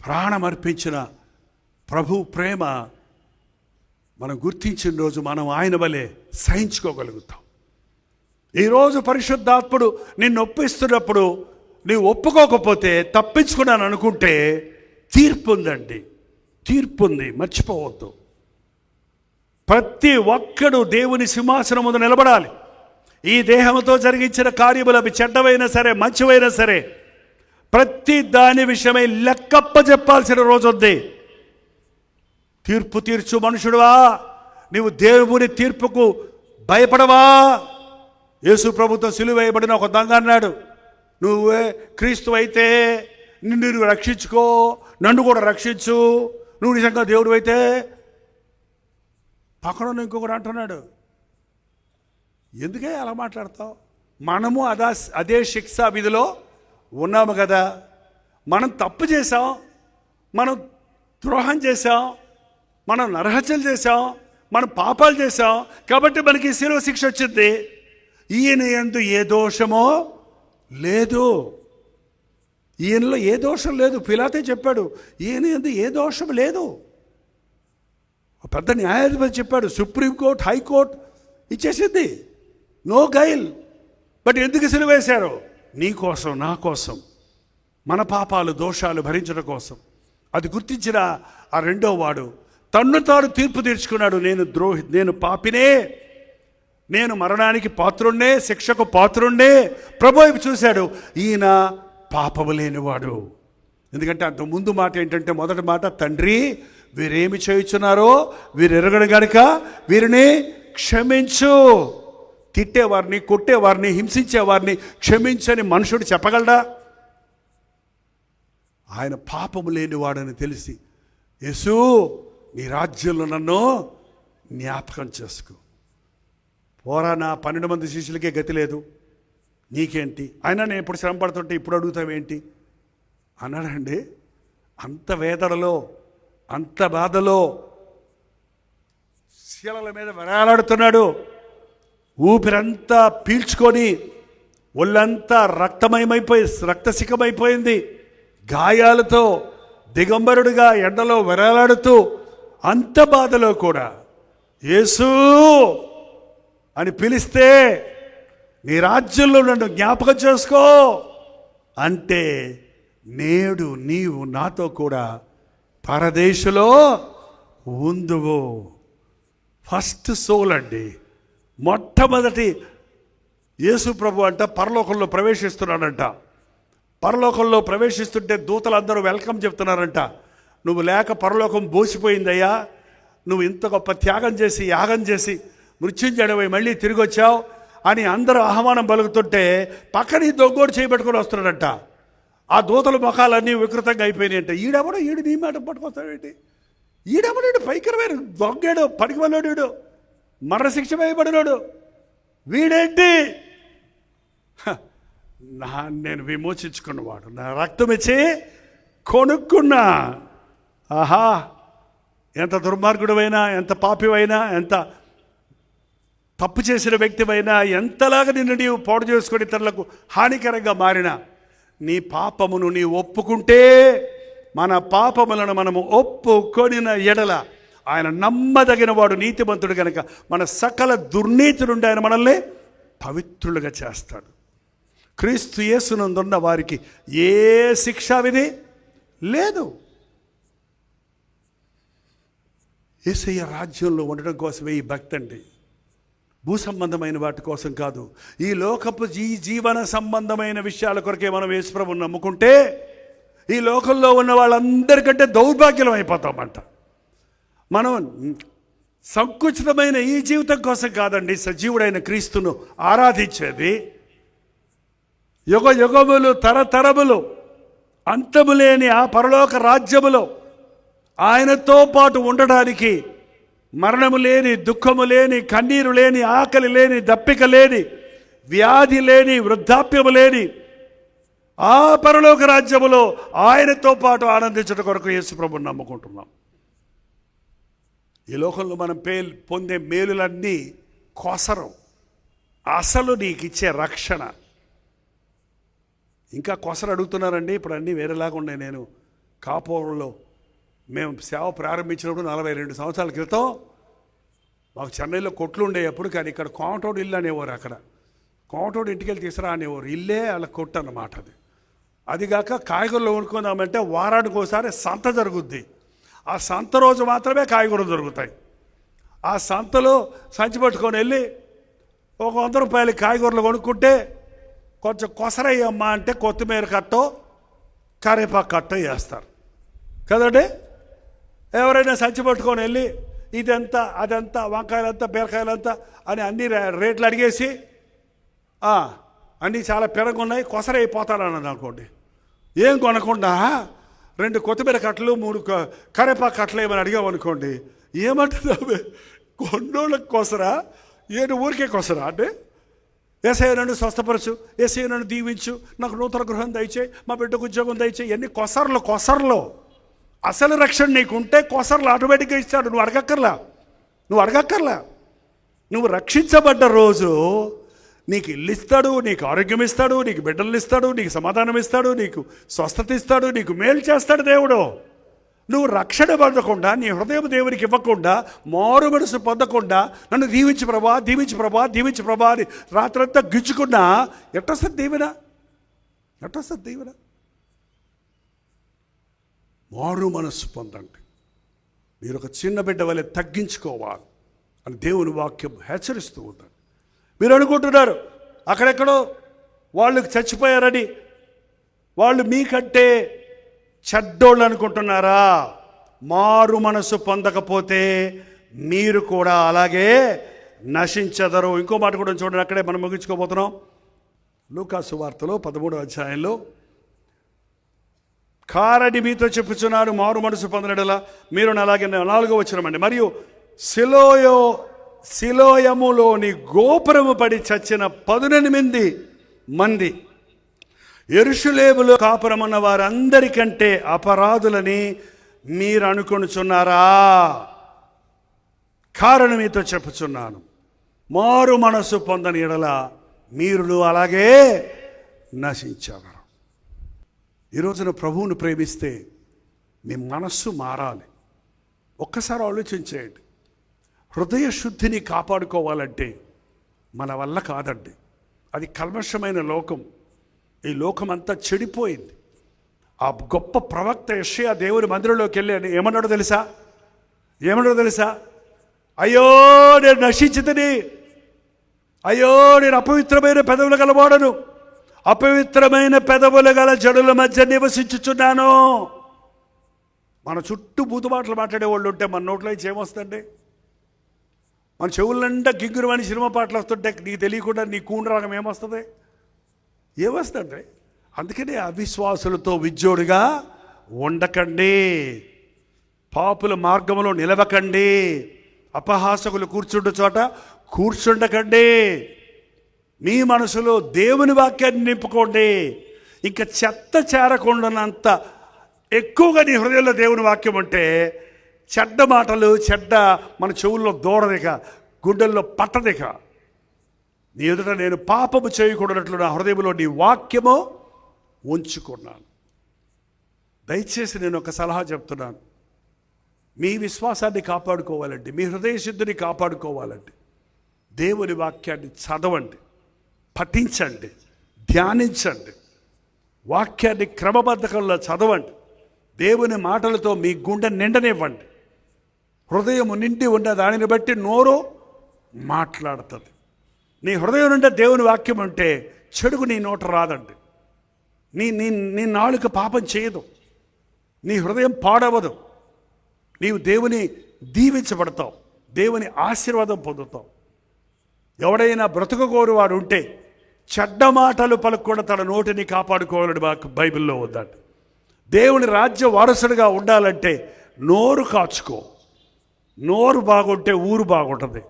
ప్రాణం అర్పించిన ప్రభు ప్రేమ మనం గుర్తించిన రోజు మనం ఆయన వలె సహించుకోగలుగుతాం. ఈరోజు పరిశుద్ధాత్ముడు నిన్ను ఒప్పిస్తున్నప్పుడు నీవు ఒప్పుకోకపోతే, తప్పించుకున్నాను అనుకుంటే తీర్పు ఉందండి. తీర్పు ఉంది, మర్చిపోవద్దు. ప్రతి ఒక్కడు దేవుని సింహాసనం ముందు నిలబడాలి. ఈ దేహంతో జరిగించిన కార్యములు అవి చెడ్డవైనా సరే మంచివైనా సరే ప్రతి దాని విషయమై లెక్కప్ప చెప్పాల్సిన రోజు ఉంది. తీర్పు తీర్చు మనుషుడువా, నీవు దేవుని తీర్పుకు భయపడవా? యేసు ప్రభుతో సిలువ వేయబడిన ఒక దొంగ అన్నాడు, నువ్వే క్రీస్తు అయితే నిన్ను రక్షించుకో, నన్ను కూడా రక్షించు, నువ్వు నిజంగా దేవుడు అయితే. పక్కన ఇంకొకడు అంటున్నాడు, ఎందుకే అలా మాట్లాడతావు? మనము అదే శిక్షా విధిలో ఉన్నాము కదా. మనం తప్పు చేసాం, మనం ద్రోహం చేసాం, మనం నరహత్యలు చేసాం, మనం పాపాలు చేసాం, కాబట్టి మనకి శిలువ శిక్ష వచ్చింది. ఈయన యందు ఏ దోషమో లేదు, ఈయనలో ఏ దోషం లేదు. పిలాతే చెప్పాడు, ఈయన యందు ఏ దోషం లేదు. పెద్ద న్యాయాధిపతి చెప్పాడు, సుప్రీంకోర్టు హైకోర్టు ఇచ్చేసింది, నో గైల్. బట్ ఎందుకు సిలువ వేశారు? నీ కోసం, నా కోసం, మన పాపాలు దోషాలు భరించడం కోసం. అది గుర్తించిన ఆ రెండో వాడు తన్ను తాను తీర్పు తీర్చుకున్నాడు. నేను పాపినే, నేను మరణానికి పాత్రుణ్ణే, శిక్షకు పాత్రుణ్ణే. ప్రభు వైపు చూశాడు, ఈయన పాపము లేనివాడు. ఎందుకంటే అంత ముందు మాట ఏంటంటే, మొదటి మాట, తండ్రి వీరేమి చేయుచున్నారో వీరు ఎరగడు గనుక వీరిని క్షమించు. తిట్టేవారిని, కొట్టేవారిని, హింసించేవారిని క్షమించని మనుషుడు చెప్పగలడా? ఆయన పాపము లేనివాడని తెలిసి, యేసు నీ రాజ్యంలో నన్ను జ్ఞాపకం చేసుకో. పోరా, నా 12 మంది శిష్యులకే గతి లేదు, నీకేంటి? అయినా నేను ఇప్పుడు శ్రమ పడుతుంటే ఇప్పుడు అడుగుతావేంటి అన్నాడండి. అంత వేదనలో, అంత బాధలో శీలల మీద వేలాడుతున్నాడు. ఊపిరంతా పీల్చుకొని ఒళ్ళంతా రక్తమయమైపోయి రక్తసికమైపోయింది. గాయాలతో దిగంబరుడిగా ఎండలో వేలాడుతూ అంత బాధలో కూడా యేసు అని పిలిస్తే, నీ రాజ్యంలో నన్ను జ్ఞాపకం చేసుకో అంటే, నేడు నీవు నాతో కూడా పరదేశంలో ఉందువు. ఫస్ట్ సోల్ అండి. మొట్టమొదటి యేసు ప్రభు అంట పరలోకంలో ప్రవేశిస్తున్నాడంట. పరలోకంలో ప్రవేశిస్తుంటే దూతలందరూ వెల్కమ్ చెప్తున్నారంట. నువ్వు లేక పరలోకం బోసిపోయిందయ్యా, నువ్వు ఇంత గొప్ప త్యాగం చేసి, యాగం చేసి, మృత్యుంజయుడవై మళ్ళీ తిరిగి వచ్చావు అని అందరూ ఆహ్వానం పలుకుతుంటే పక్కన ఈ దొంగోడు చేయబెట్టుకొని వస్తున్నాడంట. ఆ దూతల ముఖాలన్నీ వికృతంగా అయిపోయినాయంట. ఈడు నీ మాట పట్టుకొస్తాడేంటి? ఈడెవడు? పైకరమైన దొంగేడు, పడికివల్లోడు, మరణశిక్ష వేయబడినాడు. వీడేంటి? నేను విమోచించుకున్నవాడు, నా రక్తం ఇచ్చి కొనుక్కున్నా. ఆహా, ఎంత దుర్మార్గుడివైనా, ఎంత పాపివైనా, ఎంత తప్పు చేసిన వ్యక్తివైనా, ఎంతలాగా నిన్ను నీవు పాడు చేసుకొని ఇతరులకు హానికరంగా మారినా, నీ పాపమును నీవు ఒప్పుకుంటే, మన పాపములను మనము ఒప్పుకొనిన ఎడల ఆయన నమ్మదగిన వాడు, నీతిమంతుడు గనక మన సకల దుర్నీతి నుండి ఆయన మనల్ని పవిత్రులుగా చేస్తాడు. క్రీస్తు యేసునందున్న వారికి ఏ శిక్షా విధి లేదు. యేసయ్య రాజ్యంలో ఉండడం కోసమే ఈ భక్తి అండి. భూ సంబంధమైన వాటి కోసం కాదు. ఈ లోకపు జీవన సంబంధమైన విషయాల కొరకే మనం యేసుప్రభువుని నమ్ముకుంటే ఈ లోకంలో ఉన్న వాళ్ళందరికంటే దౌర్భాగ్యం అయిపోతామంట. మనం సంకుచితమైన ఈ జీవితం కోసం కాదండి సజీవుడైన క్రీస్తును ఆరాధించేది. యుగ యుగములు, తరతరములు, అంతము లేని ఆ పరలోక రాజ్యములో ఆయనతో పాటు ఉండడానికి మరణము లేని, దుఃఖము లేని, కన్నీరు లేని, ఆకలి లేని, దప్పిక లేని, వ్యాధి లేని, వృద్ధాప్యము లేని ఆ పరలోక రాజ్యములో ఆయనతో పాటు ఆనందించడం కొరకు యేసు ప్రభువుని నమ్ముకుంటున్నాం. ఈ లోకంలో మనం పొందే మేలులన్నీ కొసరం. అసలు నీకు ఇచ్చే రక్షణ ఇంకా కొసరు అడుగుతున్నారండి. ఇప్పుడు అన్నీ వేరేలాగా ఉన్నాయి. నేను కాపురంలో మేము సేవ ప్రారంభించినప్పుడు 42 సంవత్సరాల క్రితం మాకు చెన్నైలో కొట్లు ఉండేటప్పుడు, కానీ ఇక్కడ కోమటోడు ఇల్లు అనేవారు. అక్కడ కోమటోడు ఇంటికి వెళ్ళి తీసుకురా అనేవారు. ఇల్లే అలా కొట్టు అన్నమాట. అదిగాక కాయగూరలు కొనుక్కుందామంటే వారానికి ఒకసారి సంత జరుగుద్ది. ఆ సంత రోజు మాత్రమే కాయగూరలు దొరుకుతాయి. ఆ సంతలో సంచి పట్టుకొని వెళ్ళి ఒక 100 రూపాయలు కాయగూరలు కొనుక్కుంటే కొంచెం కొసరయ్యమ్మా అంటే కొత్తిమీర కట్టో కరివేపాకు కట్టో వేస్తారు కదండి. ఎవరైనా సంచి పట్టుకొని వెళ్ళి ఇదంతా అదంతా వంకాయలంతా బీరకాయలంతా అని అన్ని రేట్లు అడిగేసి అన్నీ చాలా పెరగున్నాయి కొసరైపోతానన్నది అనుకోండి. ఏం కొనకుండా 2 కొత్తిమీర కట్టలు 3 కరివేపాకు కట్టలు ఏమని అడిగామనుకోండి, ఏమంటుంది కొన్నోళ్ళకి కొసరా, ఏడు ఊరికే కొసరా అంటే, ఏసయ్య నన్ను స్వస్థపరచు, ఏసయ్య నన్ను దీవించు, నాకు నూతన గృహం దయచేయి, మా బిడ్డకు ఉద్యోగం దయచేయి, ఎన్ని కొసర్లు. అసలు రక్షణ నీకుంటే కొసర్లు ఆటోమేటిక్గా ఇస్తాడు. నువ్వు అడగక్కర్లా. నువ్వు రక్షించబడ్డ రోజు నీకు ఇల్లు ఇస్తాడు, నీకు ఆరోగ్యం ఇస్తాడు, నీకు బిడ్డలు ఇస్తాడు, నీకు సమాధానం ఇస్తాడు, నీకు స్వస్థత ఇస్తాడు, నీకు మేలు చేస్తాడు దేవుడు. నువ్వు రక్షణ పొందకుండా, నీ హృదయం దేవునికి ఇవ్వకుండా, మారు మనసు పొందకుండా, నన్ను దీవించి ప్రభా అని రాత్రంతా గిచ్చుకున్నా ఎట్టొస్తుంది దీవెన? మారు మనస్సు పొందండి. మీరు ఒక చిన్న బిడ్డ వలె తగ్గించుకోవాలి అని దేవుని వాక్యం హెచ్చరిస్తూ ఉందండి. మీరు అనుకుంటున్నారు అక్కడెక్కడో వాళ్ళు చచ్చిపోయారని వాళ్ళు మీకంటే చెడ్డోళ్ళు అనుకుంటున్నారా? మారు మనసు పొందకపోతే మీరు కూడా అలాగే నశించెదరు. ఇంకో మాట కూడా చూడండి, అక్కడే మనం ముగించుకోబోతున్నాం. లూకాసు వార్తలో 13వ అధ్యాయంలో, కారని మీతో చెప్పుచున్నాను, మారు మనసు పొందనడలా మీరు అలాగే 4వ వచనమండి. మరియు సిలోయములోని గోపురము పడి చచ్చిన 18 మంది యెరూషలేములో కాపురమున్న వారందరికంటే అపరాధులని మీరు అనుకొనుచున్నారా? కారణం మీతో చెప్పుచున్నాను, మారు మనసు పొందని ఎడల మీరు అలాగే నశించగలరు. ఈరోజున ప్రభువును ప్రేమిస్తే మీ మనస్సు మారాలి. ఒక్కసారి ఆలోచించేయండి. హృదయ శుద్ధిని కాపాడుకోవాలంటే మన వల్ల కాదండి. అది కల్మషమైన లోకం. ఈ లోకం అంతా చెడిపోయింది. ఆ గొప్ప ప్రవక్త యెషయా దేవుని మందిరంలోకి వెళ్ళి ఏమన్నాడో తెలుసా? అయ్యో నేను నశించితిని, అయ్యో నేను అపవిత్రమైన పెదవులు గలవాడను, అపవిత్రమైన పెదవులు గల జడుల మధ్య నివసించుచున్నాను. మన చుట్టూ బూతుమాటలు మాట్లాడే వాళ్ళు ఉంటే మన నోట్లో ఏమొస్తుందండి? మన చెవులంటే గింగురు అని సినిమా పాటలు వస్తుంటే నీకు తెలియకుండా నీ కూండ రాగం ఏమొస్తుంది? అందుకనే అవిశ్వాసులతో విజ్జోడుగా ఉండకండి, పాపుల మార్గంలో నిలవకండి, అపహాసకులు కూర్చుండే చోట కూర్చుండకండి. మీ మనసులో దేవుని వాక్యాన్ని నింపుకోండి. ఇంకా చెత్త చేరకుండానంత ఎక్కువగా నీ హృదయంలో దేవుని వాక్యం ఉంటే చెడ్డ మాటలు, చెడ్డ మన చెవుల్లో దూడదిక, గుండెల్లో పట్టదిక. నీ ఎదుట నేను పాపము చేయకూడనట్లు నా హృదయంలో నీ వాక్యము ఉంచుకున్నాను. దయచేసి నేను ఒక సలహా చెప్తున్నాను. మీ విశ్వాసాన్ని కాపాడుకోవాలండి, మీ హృదయ శుద్ధిని కాపాడుకోవాలండి, దేవుని వాక్యాన్ని చదవండి, పఠించండి, ధ్యానించండి, వాక్యాన్ని క్రమబద్ధకంలో చదవండి, దేవుని మాటలతో మీ గుండె నిండనివ్వండి. హృదయం నిండి ఉన్న దానిని బట్టి నోరు మాట్లాడుతుంది. నీ హృదయం నుండి దేవుని వాక్యం ఉంటే చెడుగు నీ నోట రాదండి. నీ నీ నీ నాలుక పాపం చేయదు, నీ హృదయం పాడవదు. నీవు దేవుని దీవించబడతావు, దేవుని ఆశీర్వాదం పొందుతావు. ఎవడైనా బ్రతుకుకోరు వాడు ఉంటే చెడ్డ మాటలు పలకకుండా తన నోటిని కాపాడుకోవాలని మాకు బైబిల్లో ఉందండి. దేవుని రాజ్య వారసుడిగా ఉండాలంటే నోరు కాచుకో. నోరు బాగుంటే ఊరు బాగుంటుంది,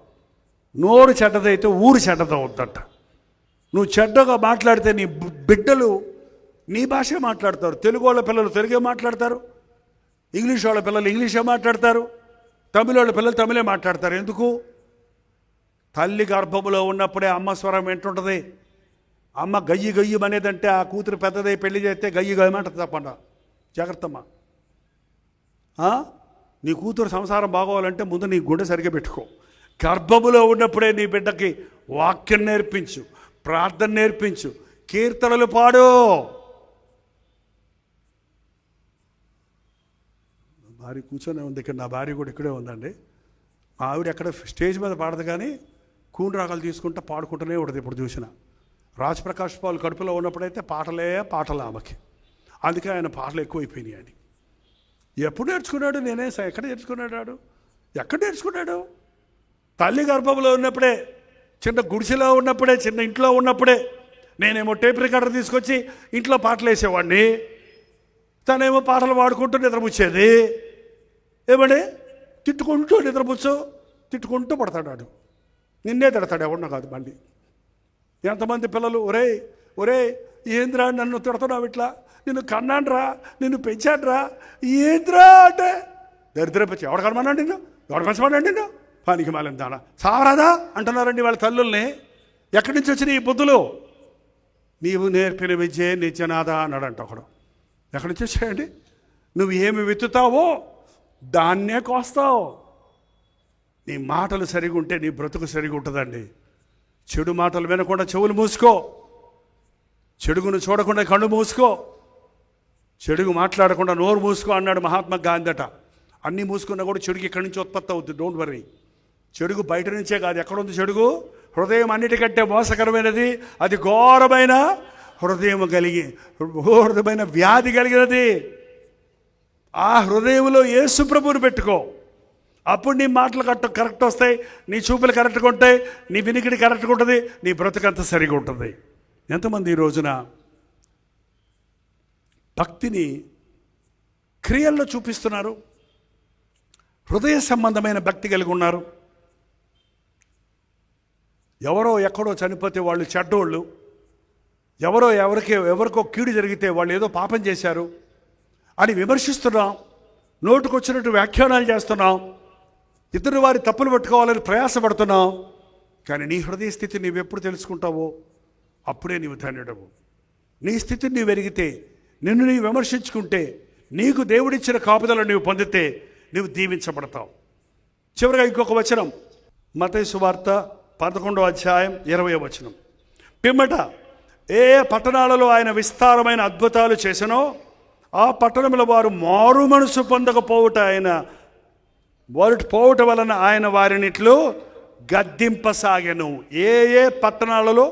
నోరు చెడ్డదైతే ఊరు చెడ్డదవుతుందంట. నువ్వు చెడ్డగా మాట్లాడితే నీ బిడ్డలు నీ భాషే మాట్లాడతారు. తెలుగు వాళ్ళ పిల్లలు తెలుగే మాట్లాడతారు, ఇంగ్లీష్ వాళ్ళ పిల్లలు ఇంగ్లీషే మాట్లాడతారు, తమిళ వాళ్ళ పిల్లలు తమిళే మాట్లాడతారు. ఎందుకు? తల్లి గర్భములో ఉన్నప్పుడే అమ్మ స్వరం వింటుంటుంది. అమ్మ గయ్యి గయ్యం అనేదంటే ఆ కూతురు పెద్దదై పెళ్లి చేస్తే గయ్యి గయ్యమంటుంది తప్పండి. జాగ్రత్తమ్మా. నీ కూతురు సంసారం బాగోవాలంటే ముందు నీ గుండె సరిగ్గా పెట్టుకో. గర్భములో ఉన్నప్పుడే నీ బిడ్డకి వాక్యం నేర్పించు, ప్రార్థన నేర్పించు, కీర్తనలు పాడు. భార్య కూర్చొని ఉంది ఇక్కడ, నా భార్య కూడా ఇక్కడే ఉందండి. మా ఆవిడ ఎక్కడ స్టేజ్ మీద పాడదు కానీ కూని రాగాలు తీసుకుంటా పాడుకుంటూనే ఉంటుంది. ఇప్పుడు చూసిన రాజప్రకాష్ పాల్ కడుపులో ఉన్నప్పుడైతే పాటలే పాటలు ఆమెకి. అందుకే ఆయన పాటలు ఎక్కువైపోయినాయి అని. ఎప్పుడు నేర్చుకున్నాడు? ఎక్కడ నేర్చుకున్నాడు? ఎక్కడ నేర్చుకున్నాడు? తల్లి గర్భంలో ఉన్నప్పుడే, చిన్న గుడిసెలో ఉన్నప్పుడే, చిన్న ఇంట్లో ఉన్నప్పుడే. నేనేమో టేప్ రికార్డర్ తీసుకొచ్చి ఇంట్లో పాటలు వేసేవాడిని, తనేమో పాటలు పాడుకుంటూ నిద్రపుచ్చేది. ఏమండి? తిట్టుకుంటూ నిద్రపుచ్చు, తిట్టుకుంటూ పడతాడు. నిన్నే తిడతాడు, ఎవడన్నా కాదు. మళ్ళీ ఎంతమంది పిల్లలు ఒరే ఒరే ఏంద్రా నన్ను తిడుతున్నావు, ఇట్లా నిన్ను కన్నాన్రా, నిన్ను పెంచాడ్రా, ఏంద్రా అంటే దరిద్రపచ్చి ఎవడు కనమన్నాడు నిన్ను, ఎవడు పెంచమన్నాడు నిన్ను, పనికి మాలిన దానా సారాదా అంటున్నారండి వాళ్ళ తల్లుల్ని. ఎక్కడి నుంచి వచ్చినాయి ఈ బుద్ధులు? నీవు నేర్పిన విద్యే నిత్యనాథా అన్నాడంట ఒకడు. ఎక్కడి నుంచి వచ్చాయండి? నువ్వు ఏమి విత్తుతావో దాన్నే కోస్తావు. నీ మాటలు సరిగా ఉంటే నీ బ్రతుకు సరిగా ఉంటుందండి. చెడు మాటలు వినకుండా చెవులు మూసుకో, చెడుగును చూడకుండా కళ్ళు మూసుకో, చెడుగు మాట్లాడకుండా నోరు మూసుకో అన్నాడు మహాత్మా గాంధీ అట. అన్నీ మూసుకున్నా కూడా చెడుగు ఇక్కడి నుంచి ఉత్పత్తి అవుతుంది. Don't worry. చెడుగు బయట నుంచే కాదు. ఎక్కడుంది చెడుగు? హృదయం అన్నిటికంటే మోసకరమైనది, అది ఘోరమైన హృదయమైన వ్యాధి కలిగినది. ఆ హృదయంలో యేసు ప్రభువుని పెట్టుకో. అప్పుడు నీ మాటలు కరెక్ట్ వస్తాయి, నీ చూపులు కరెక్ట్గా ఉంటాయి, నీ వినికిడి కరెక్ట్గా ఉంటుంది, నీ బ్రతుకంతా సరిగా ఉంటుంది. ఎంతమంది ఈ రోజున భక్తిని క్రియల్లో చూపిస్తున్నారు? హృదయ సంబంధమైన భక్తి కలిగి ఉన్నారు. ఎవరో ఎక్కడో చనిపోతే వాళ్ళు చెడ్డోళ్ళు, ఎవరికో కీడు జరిగితే వాళ్ళు ఏదో పాపం చేశారు అని విమర్శిస్తున్నాం, నోటుకొచ్చినట్టు వ్యాఖ్యానాలు చేస్తున్నాం, ఇతరు వారి తప్పులు పట్టుకోవాలని ప్రయాసపడుతున్నాం. కానీ నీ హృదయ స్థితి నీవెప్పుడు తెలుసుకుంటావో అప్పుడే నీవు ధన్యుడవు. నీ స్థితిని నీవు ఎరిగితే, నిన్ను నీవు విమర్శించుకుంటే, నీకు దేవుడిచ్చిన కాపుదలను నీవు పొందితే నీవు దీవించబడతావు. చివరిగా ఇంకొక వచనం, మత్తయి సువార్త 11వ అధ్యాయం 20వ వచనం. పిమ్మట ఏ పట్టణాలలో ఆయన విస్తారమైన అద్భుతాలు చేసినో ఆ పట్టణంలో వారు మారు మనసు పోవుట వలన ఆయన వారినిట్లో గద్దింపసాగెను. ఏ పట్టణాలలో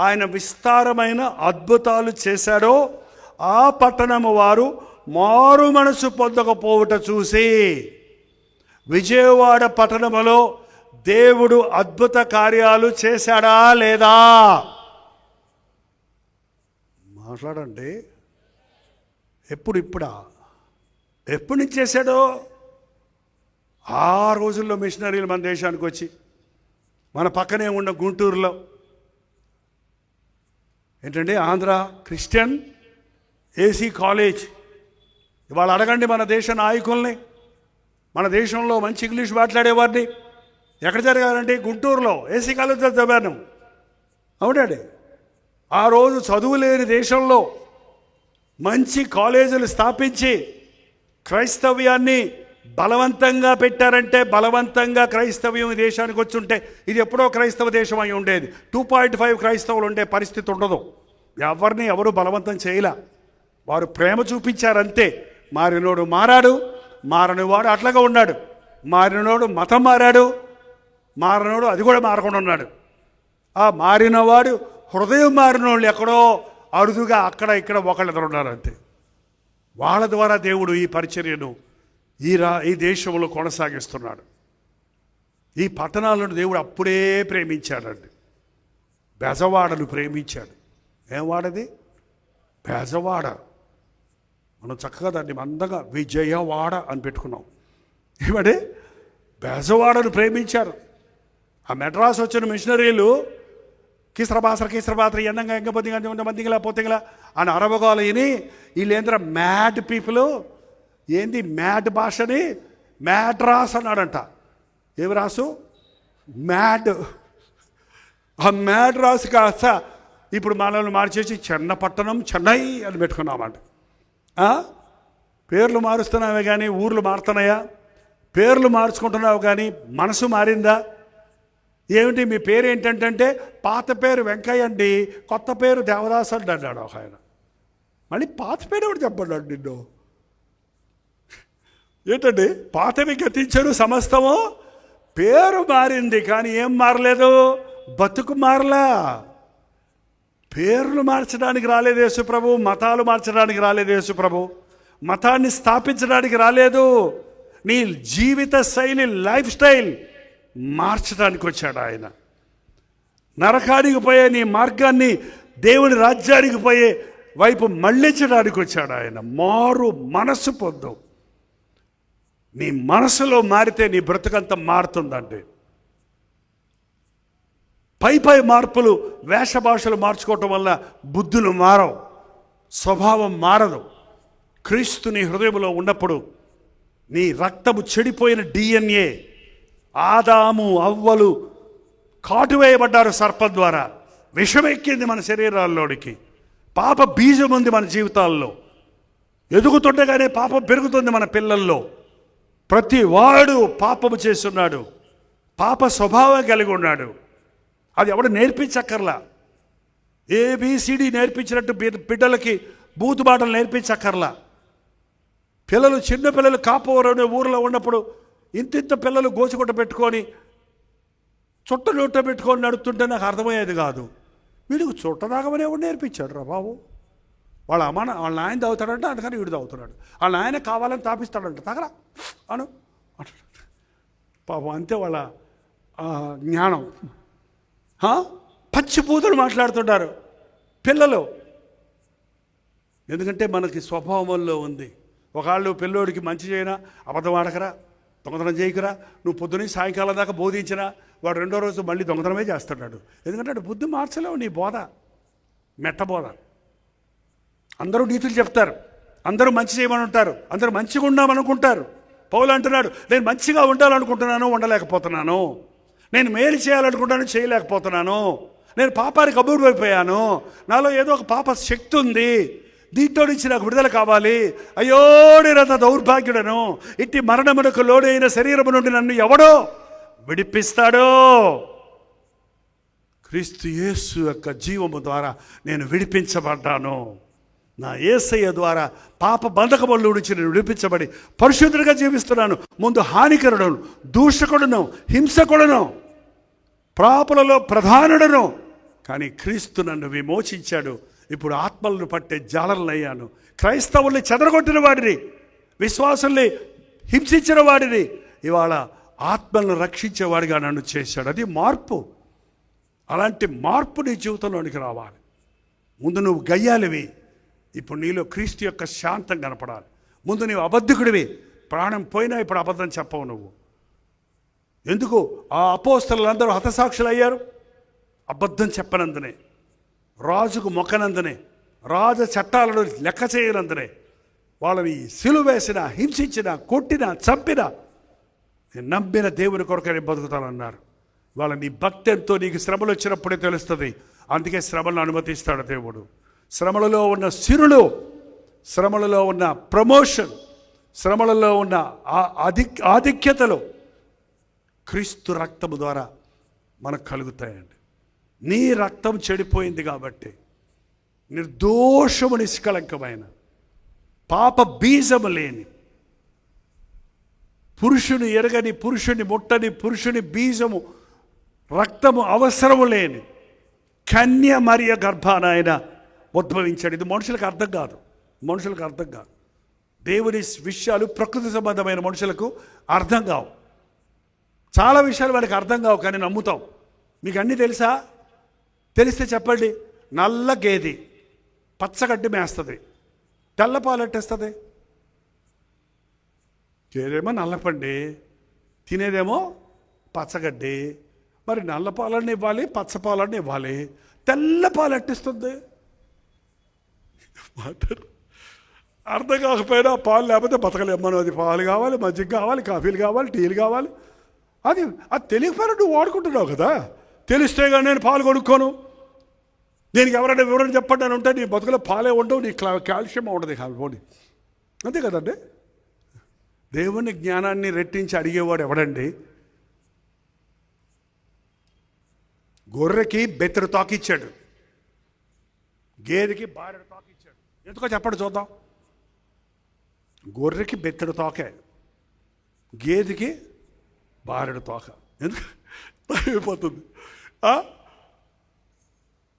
ఆయన విస్తారమైన అద్భుతాలు చేశాడో ఆ పట్టణము వారు మారు మనసు పొందకపోవుట చూసి, విజయవాడ పట్టణములో దేవుడు అద్భుత కార్యాలు చేశాడా లేదా? మాట్లాడండి. ఎప్పుడు నుంచి చేశాడో? ఆ రోజుల్లో మిషనరీలు మన దేశానికి వచ్చి మన పక్కనే ఉన్న గుంటూరులో ఏంటండి ఆంధ్ర క్రిస్టియన్ ఏసీ కాలేజ్ ఇవాళ అడగండి మన దేశ నాయకుల్ని, మన దేశంలో మంచి ఇంగ్లీష్ మాట్లాడేవారిని. ఎక్కడ జరిగారంటే గుంటూరులో ఏసీ కాలేజీలో చదివాను. అవునండి, ఆ రోజు చదువు లేని దేశంలో మంచి కాలేజీలు స్థాపించి క్రైస్తవ్యాన్ని బలవంతంగా పెట్టారంటే, బలవంతంగా క్రైస్తవ్యం ఈ దేశానికి వచ్చి ఉంటే ఇది ఎప్పుడో క్రైస్తవ దేశం అయి ఉండేది. 2.5 క్రైస్తవులు ఉండే పరిస్థితి ఉండదు. ఎవరిని ఎవరు బలవంతం చేయలే, వారు ప్రేమ చూపించారంతే. మారినోడు మారాడు, మారనివాడు అట్లాగా ఉన్నాడు. మారినోడు మతం మారాడు, మారినోడు అది కూడా మారకుండా ఉన్నాడు. ఆ మారినవాడు హృదయం మారినోళ్ళు ఎక్కడో అరుదుగా అక్కడ ఇక్కడ ఒకళ్ళిద్దరు ఉన్నారు అంతే. వాళ్ళ ద్వారా దేవుడు ఈ పరిచర్యను ఈ దేశంలో కొనసాగిస్తున్నాడు. ఈ పట్టణాలను దేవుడు అప్పుడే ప్రేమించాడండి. బెజవాడను ప్రేమించాడు. ఏం వాడది? బెజవాడ. మనం చక్కగా దాన్ని మందగా విజయవాడ అని పెట్టుకున్నాం. ఏమంటే బెజవాడను ప్రేమించారు. ఆ మెడ్రాస్ వచ్చిన మిషనరీలు కీసరబాత్ర ఎండంగా ఎంగ మందిగా పోతింగలా అని అరవగాలు విని వీళ్ళేంద్ర మ్యాడ్ పీపుల్, ఏంది మ్యాడ్ భాషని మ్యాడ్రాస్ అన్నాడంట. ఏమి రాసు? మ్యాడ్. ఆ మ్యాడ్రాస్ కాస్త ఇప్పుడు మనల్ని మార్చేసి చెన్నపట్టణం, చెన్నై అని పెట్టుకున్నామంట. పేర్లు మారుస్తున్నావే కానీ ఊర్లు మారుతున్నాయా? పేర్లు మార్చుకుంటున్నావు కానీ మనసు మారిందా? ఏమిటి మీ పేరు ఏంటంటే పాత పేరు వెంకయ్య అండి, కొత్త పేరు దేవదాస్ అండి అన్నాడు ఒక ఆయన. మళ్ళీ పాత పేరు ఎవడు చెప్పన్నాడు నిన్ను? ఏంటండి? పాతవి గతించరు సమస్తము, పేరు మారింది కానీ ఏం మారలేదు, బతుకు మారలా. పేర్లు మార్చడానికి రాలేదు యేసుప్రభు, మతాలు మార్చడానికి రాలేదు యేసుప్రభు, మతాన్ని స్థాపించడానికి రాలేదు. నీ జీవిత శైలి, లైఫ్ స్టైల్ మార్చడానికి వచ్చాడు ఆయన. నరకానికి పోయే నీ మార్గాన్ని దేవుని రాజ్యానికి పోయే వైపు మళ్ళించడానికి వచ్చాడు ఆయన. మారు మనసు పొందు. నీ మనసులో మారితే నీ బ్రతుకంతా మారుతుందండి. పై మార్పులు, వేష భాషలు మార్చుకోవటం వల్ల బుద్ధులు మారవు, స్వభావం మారదు. క్రీస్తు నీ హృదయంలో ఉన్నప్పుడు నీ రక్తము చెడిపోయిన DNA, ఆదాము అవ్వలు కాటువేయబడ్డారు సర్పం ద్వారా, విషమెక్కింది మన శరీరాల్లోనికి, పాప బీజం ఉంది మన జీవితాల్లో. ఎదుగుతుండగానే పాపం పెరుగుతుంది మన పిల్లల్లో. ప్రతి వాడు పాపము చేస్తున్నాడు, పాప స్వభావం కలిగి ఉన్నాడు. అది ఎవడు నేర్పించక్కర్లా. ABCD నేర్పించినట్టు బిడ్డలకి బూతు మాటలు నేర్పించక్కర్లా. పిల్లలు, చిన్న పిల్లలు కాపువరం ఊరిలో ఉన్నప్పుడు ఇంత పిల్లలు గోచుకుంట పెట్టుకొని చుట్ట నోట పెట్టుకొని నడుస్తుంటే నాకు అర్థమయ్యేది కాదు. వీడికి చుట్ట తాగమని ఎవడు నేర్పించాడు రా బాబు? వాళ్ళ నాయన తాగుతాడంట, అందుకని వీడు తాగుతున్నాడు. వాళ్ళ నాయన కావాలని తాపిస్తాడంట, తాగరా అను పాపం. అంతే వాళ్ళ జ్ఞానం. పచ్చి పూతలు మాట్లాడుతుంటారు పిల్లలు. ఎందుకంటే మనకి స్వభావంలో ఉంది. ఒకళ్ళు పిల్లోడికి మంచి చేయనా, అబద్ధం ఆడకరా, దొంగతనం చేయకురా, నువ్వు పొద్దున సాయంకాలం దాకా బోధించినా వాడు రెండో రోజు మళ్ళీ దొంగతనమే చేస్తున్నాడు. ఎందుకంటే బుద్ధి మార్చలేవు. నీ బోధ మెట్ట బోధ. అందరూ నీతులు చెప్తారు, అందరూ మంచి చేయమని ఉంటారు, అందరూ మంచిగా ఉండామనుకుంటారు. పౌలు అంటున్నాడు, నేను మంచిగా ఉండాలనుకుంటున్నాను, ఉండలేకపోతున్నాను. నేను మేలు చేయాలనుకుంటాను, చేయలేకపోతున్నాను. నేను పాపానికి అబ్బుడిపోయాను. నాలో ఏదో ఒక పాప శక్తి ఉంది, దీంట్లో నుంచి నాకు విడుదల కావాలి. అయ్యో నేనంత దౌర్భాగ్యుడను, ఇట్టి మరణమునకు లోడైన శరీరము నుండి నన్ను ఎవడో విడిపిస్తాడో? క్రీస్తు యేసు యొక్క జీవము ద్వారా నేను విడిపించబడ్డాను. నా యేసయ్య ద్వారా పాప బంధకముల నుంచి నేను విడిపించబడి పరిశుద్ధుడిగా జీవిస్తున్నాను. ముందు హానికరుడును, దూషకుడును, హింసకుడును, పాపులలో ప్రధానుడును. కానీ క్రీస్తు నన్ను విమోచించాడు. ఇప్పుడు ఆత్మలను పట్టే జాలర్లయ్యాను. క్రైస్తవుల్ని చెదరగొట్టిన వాడిని, విశ్వాసుల్ని హింసించిన వాడిని ఇవాళ ఆత్మలను రక్షించేవాడిగా నన్ను చేశాడు. అది మార్పు. అలాంటి మార్పు నీ జీవితంలోనికి రావాలి. ముందు నువ్వు గయ్యాలివి, ఇప్పుడు నీలో క్రీస్తు యొక్క శాంతం కనపడాలి. ముందు నీవు అబద్ధికుడివి, ప్రాణం పోయినా ఇప్పుడు అబద్ధం చెప్పవు నువ్వు. ఎందుకు? ఆ అపోస్తలులందరూ హతసాక్షులు అయ్యారు అబద్ధం చెప్పనందునే, రాజుకు మొక్కనందునే, రాజ చట్టాలను లెక్క చేయనందునే. వాళ్ళని సిలువ వేసిన, హింసించిన, కొట్టిన, చంపిన, నేను నమ్మిన దేవుని కొరకు నేను బతుకుతానన్నారు. వాళ్ళ నీ భక్తి ఎంతో నీకు శ్రమలు వచ్చినప్పుడే తెలుస్తుంది. అందుకే శ్రమలను అనుమతిస్తాడు దేవుడు. శ్రమలలో ఉన్న సిరులు, శ్రమలలో ఉన్న ప్రమోషన్, శ్రమలలో ఉన్న ఆధిక్యతలు క్రీస్తు రక్తము ద్వారా మనకు కలుగుతాయండి. నీ రక్తం చెడిపోయింది కాబట్టి నిర్దోషము, నిష్కళంకమైన, పాప బీజము లేని, పురుషుని ఎరగని, పురుషుని ముట్టని, పురుషుని బీజము రక్తము అవసరము లేని కన్య మరియ గర్భాన ఆయన ఉద్భవించాడు. ఇది మనుషులకు అర్థం కాదు, మనుషులకు అర్థం కాదు. దేవుని విషయాలు ప్రకృతి సంబంధమైన మనుషులకు అర్థం కావు. చాలా విషయాలు వాళ్ళకి అర్థం కావు, కానీ నమ్ముతాం. మీకు అన్నీ తెలుసా? తెలిస్తే చెప్పండి. నల్ల గేది పచ్చగడ్డి మేస్తుంది, తెల్ల పాలు ఎట్టేస్తుంది. గేదేమో నల్లపండి, తినేదేమో పచ్చగడ్డి. మరి నల్ల పాలన్నీ ఇవ్వాలి, పచ్చ పాలన్నీ ఇవ్వాలి, తెల్ల పాలు ఎట్టిస్తుంది. అర్థం కాకపోయినా పాలు లేకపోతే బతకలేము మనం. అది పాలు కావాలి, మజ్జిగ కావాలి, కాఫీలు కావాలి, టీలు కావాలి. అది తెలియకపోయినా నువ్వు వాడుకుంటున్నావు కదా. తెలిస్తే కానీ నేను పాలు కొనుక్కోను. దీనికి ఎవరైనా వివరణ చెప్పండి అని ఉంటే నీ బతుకులో పాలే ఉండవు, నీ కాల్షియం ఉండదు కాబట్టి. అంతే కదండి. దేవుని జ్ఞానాన్ని రెట్టించి అడిగేవాడు ఎవడండి? గొర్రెకి బెత్తడు తాకిచ్చాడు, గేదెకి బారెడు తాకిచ్చాడు. ఎందుకో చెప్పండి చూద్దాం. గొర్రెకి బెత్తడు తోకే, గేదెకి బారెడు తోక. ఎందుకు అయిపోతుంది?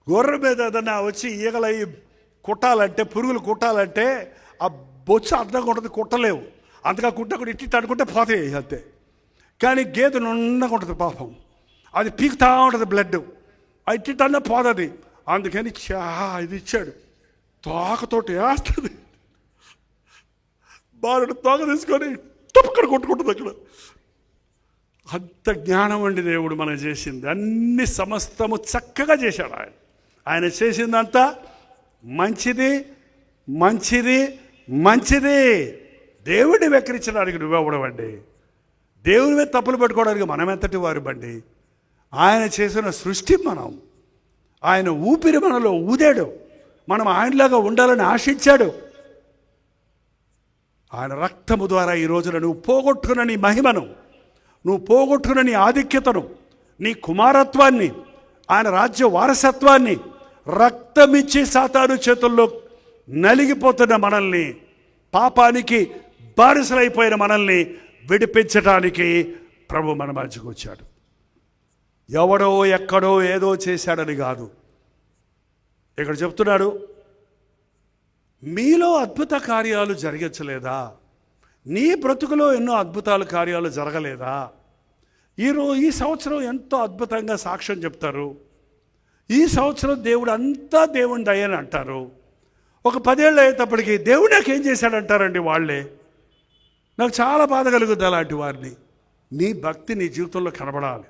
గొర్రె మీద ఏదన్నా వచ్చి ఈగలై కుట్టాలంటే, పురుగులు కుట్టాలంటే ఆ బొచ్చు అర్థంగా ఉంటుంది, కుట్టలేవు. అంతగా కుట్టకుండా ఇట్టి తడుకుంటే పోతాయి అంతే. కానీ గేదె నున్నగా ఉంటుంది పాపం, అది పీకుతా ఉంటుంది బ్లడ్, ఇట్టిటన్నా పోతుంది. అందుకని ఇది ఇచ్చాడు, తోకతోటి వేస్తుంది. బాలుడు తోక తీసుకొని తప్పక్కడ కొట్టుకుంటుంది అక్కడ. అంత జ్ఞానం అండి దేవుడు మనం చేసింది. అన్ని సమస్తము చక్కగా చేశాడు ఆయన. ఆయన చేసిందంతా మంచిది, మంచిది, మంచిది. దేవుడిని వెక్కిరించడానికి నువ్వెవడవండి? దేవుని మీద తప్పులు పెట్టుకోవడానికి మనం ఎంతటి వారు బండి? ఆయన చేసిన సృష్టి మనం, ఆయన ఊపిరి మనలో ఊదాడు, మనం ఆయనలాగా ఉండాలని ఆశించాడు. ఆయన రక్తము ద్వారా ఈ రోజున నువ్వు పోగొట్టుకున్న నీ మహిమను, నువ్వు పోగొట్టుకున్న నీ ఆధిక్యతను, నీ కుమారత్వాన్ని, ఆయన రాజ్య వారసత్వాన్ని రక్తమిచ్చి సాతాను చేతుల్లో నలిగిపోతున్న మనల్ని, పాపానికి బానిసలైపోయిన మనల్ని విడిపించడానికి ప్రభు మన మధ్యకు వచ్చాడు. ఎవడో ఎక్కడో ఏదో చేశాడని కాదు. ఇక్కడ చెప్తున్నాడు, మీలో అద్భుత కార్యాలు జరిగించలేదా? నీ బ్రతుకులో ఎన్నో అద్భుతాలు కార్యాలు జరగలేదా? ఈ సంవత్సరం ఎంతో అద్భుతంగా సాక్ష్యం చెప్తారు. ఈ సంవత్సరం దేవుడు అంతా దేవుని దయని అంటారు. ఒక 10 ఏళ్ళు అయ్యేటప్పటికి దేవుడు నాకేం చేశాడంటారండి వాళ్ళే. నాకు చాలా బాధ కలుగుద్ది అలాంటి వారిని. నీ భక్తి నీ జీవితంలో కనబడాలి,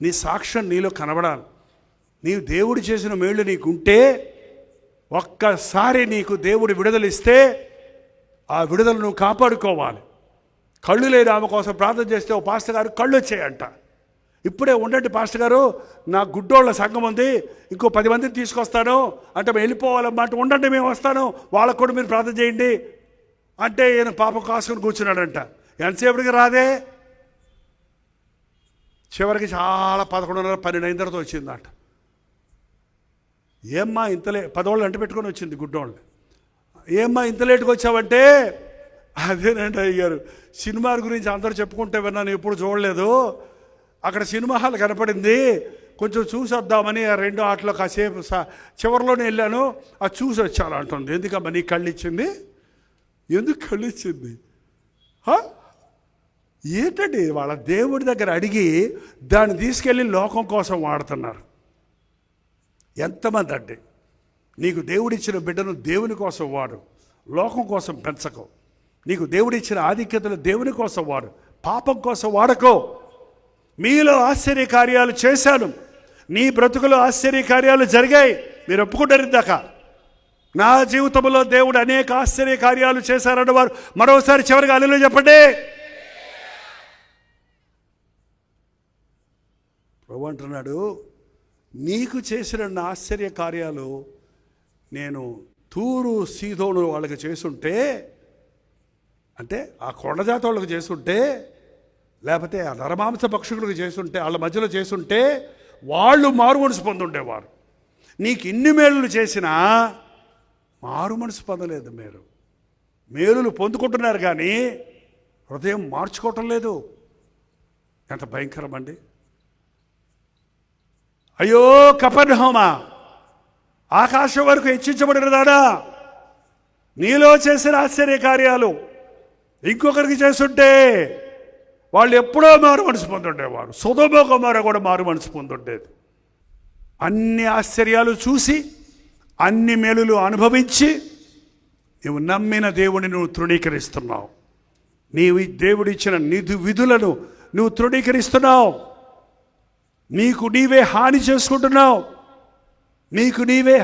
నీ సాక్ష్యం నీలో కనబడాలి. నీవు దేవుడు చేసిన మేళ్ళు నీకుంటే, ఒక్కసారి నీకు దేవుడు విడుదలిస్తే ఆ విడుదల నువ్వు కాపాడుకోవాలి. కళ్ళు లేని ఆమె కోసం ప్రార్థన చేస్తే ఓ పాస్టర్ గారు కళ్ళు వచ్చాయంట. ఇప్పుడే ఉండండి పాస్టర్ గారు, నా గుడ్డోళ్ళ సంఘం ఉంది, ఇంకో 10 మందిని తీసుకొస్తాను అంటే మేము వెళ్ళిపోవాలన్నమాట. ఉండండి, మేము వస్తాను, వాళ్ళకు కూడా మీరు ప్రార్థన చేయండి అంటే ఈయన పాపం కాసుకొని కూర్చున్నాడంట. ఎంతసేపటికి రాదే, చివరికి చాలా 11:30, 12 అయిన తర్వాత వచ్చిందంట. ఏమ్మా ఇంతలే 10 వాళ్ళు అంట పెట్టుకొని వచ్చింది గుడ్డోళ్ళు. ఏమ్మా ఇంత లేటుగా వచ్చావంటే, అదేనండి అయ్యారు, సినిమా గురించి అందరూ చెప్పుకుంటే విన్నాను, ఎప్పుడు చూడలేదు. అక్కడ సినిమా హాల్ కనపడింది, కొంచెం చూసి వద్దామని ఆ 2 ఆటలో కాసేపు చివరిలోనే వెళ్ళాను, అది చూసి వచ్చాను అంటుంది. ఎందుకమ్మా నీ కళ్ళు ఇచ్చింది? ఎందుకు కళ్ళు ఇచ్చింది? ఏంటండి వాళ్ళ దేవుడి దగ్గర అడిగి దాన్ని తీసుకెళ్ళి లోకం కోసం వాడుతున్నారు. ఎంతమంది అండి? నీకు దేవుడిచ్చిన బిడ్డను దేవుని కోసం వాడు, లోకం కోసం పెంచకో. నీకు దేవుడిచ్చిన ఆధిక్యతలు దేవుని కోసం వాడు, పాపం కోసం వాడకో. మీలో ఆశ్చర్య కార్యాలు చేశాను, నీ బ్రతుకులో ఆశ్చర్య కార్యాలు జరిగాయి. మీరు ఒప్పుకుంటారు ఇందాక, నా జీవితంలో దేవుడు అనేక ఆశ్చర్య కార్యాలు చేశారన్న వారు మరోసారి చివరిగా హల్లెలూయా చెప్పండి. ప్రభు అంటున్నాడు, నీకు చేసిన నా ఆశ్చర్య కార్యాలు నేను తూరు సీదోను వాళ్ళకి చేసుంటే, అంటే ఆ కొండజాతి వాళ్ళకి చేసుంటే, లేకపోతే ఆ నరమాంస పక్షులకు చేసుంటే, వాళ్ళ మధ్యలో చేసుంటే వాళ్ళు మారు మనసు పొందుండేవారు. నీకు ఇన్ని మేలులు చేసినా మారు మనసు పొందలేదు. మేలులు పొందుకుంటున్నారు కానీ హృదయం మార్చుకోవటం లేదు. ఎంత భయంకరం అండి. అయ్యో కపెర్నహూమా, ఆకాశం వరకు హెచ్చించబడినదానా, నీలో చేసిన ఆశ్చర్య కార్యాలు ఇంకొకరికి చేస్తుంటే వాళ్ళు ఎప్పుడో మారు మనసు పొందుండేవారు. సొదొమ గొమొర్రా కూడా మారు మనసు పొందుండేది. అన్ని ఆశ్చర్యాలు చూసి అన్ని మేలులు అనుభవించి నువ్వు నమ్మిన దేవుని నువ్వు తృణీకరిస్తున్నావు. నీవు దేవుడిచ్చిన విధులను నువ్వు తృణీకరిస్తున్నావు. నీకు నీవే హాని చేసుకుంటున్నావు. నీకు నీవే,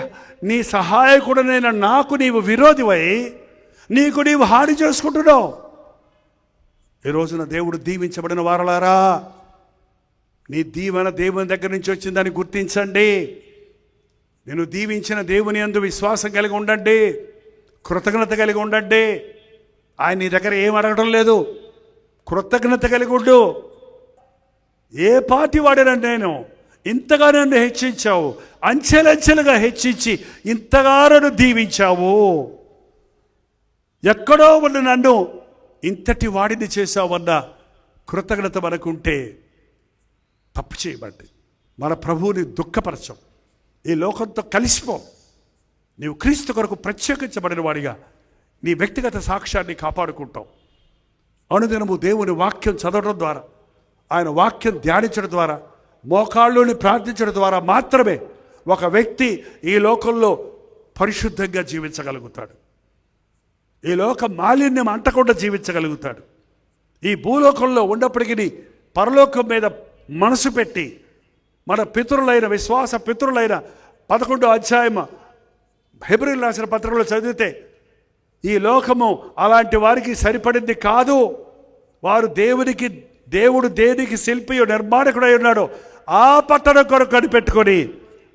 నీ సహాయకుడనైన నాకు నీవు విరోధివై నీకు నీవు హాని చేసుకుంటున్నావు. ఈ రోజున దేవుడు దీవించబడిన వారలారా, నీ దీవెన దేవుని దగ్గర నుంచి వచ్చిందని గుర్తించండి. నేను దీవించిన దేవుని యందు విశ్వాసం కలిగి ఉండండి, కృతజ్ఞత కలిగి ఉండండి. ఆయన నీ దగ్గర ఏం అడగడం లేదు, కృతజ్ఞత కలిగి ఉండు. ఏ పార్టీ వాడినండి, నేను ఇంతగా నన్ను హెచ్చించావు, అంచెలంచెలుగా హెచ్చించి ఇంతగా నన్ను దీవించావు, ఎక్కడో ఉన్న నన్ను ఇంతటి వాడిని చేశావన్న కృతజ్ఞత మనకుంటే తప్పు చేయబడ్డి మన ప్రభువుని దుఃఖపరచం, ఈ లోకంతో కలిసిపో. నీవు క్రీస్తు కొరకు ప్రత్యేకించబడిన వాడిగా నీ వ్యక్తిగత సాక్ష్యాన్ని కాపాడుకుంటావు. అనుదినము దేవుని వాక్యం చదవడం ద్వారా, ఆయన వాక్యం ధ్యానించడం ద్వారా, మోకాళ్ళుని ప్రార్థించడం ద్వారా మాత్రమే ఒక వ్యక్తి ఈ లోకంలో పరిశుద్ధంగా జీవించగలుగుతాడు. ఈ లోక మాలిన్యం అంటకుండా జీవించగలుగుతాడు. ఈ భూలోకంలో ఉన్నప్పటికీ పరలోకం మీద మనసు పెట్టి మన పితరులైన విశ్వాస పితరులైన 11వ అధ్యాయం హెబ్రీయులకు రాసిన పత్రికలో చదివితే ఈ లోకము అలాంటి వారికి సరిపడింది కాదు. వారు దేవుడు దేనికి శిల్పియో నిర్మాణకుడై ఉన్నాడో ఆ పట్టణం కొరకు కనిపెట్టుకొని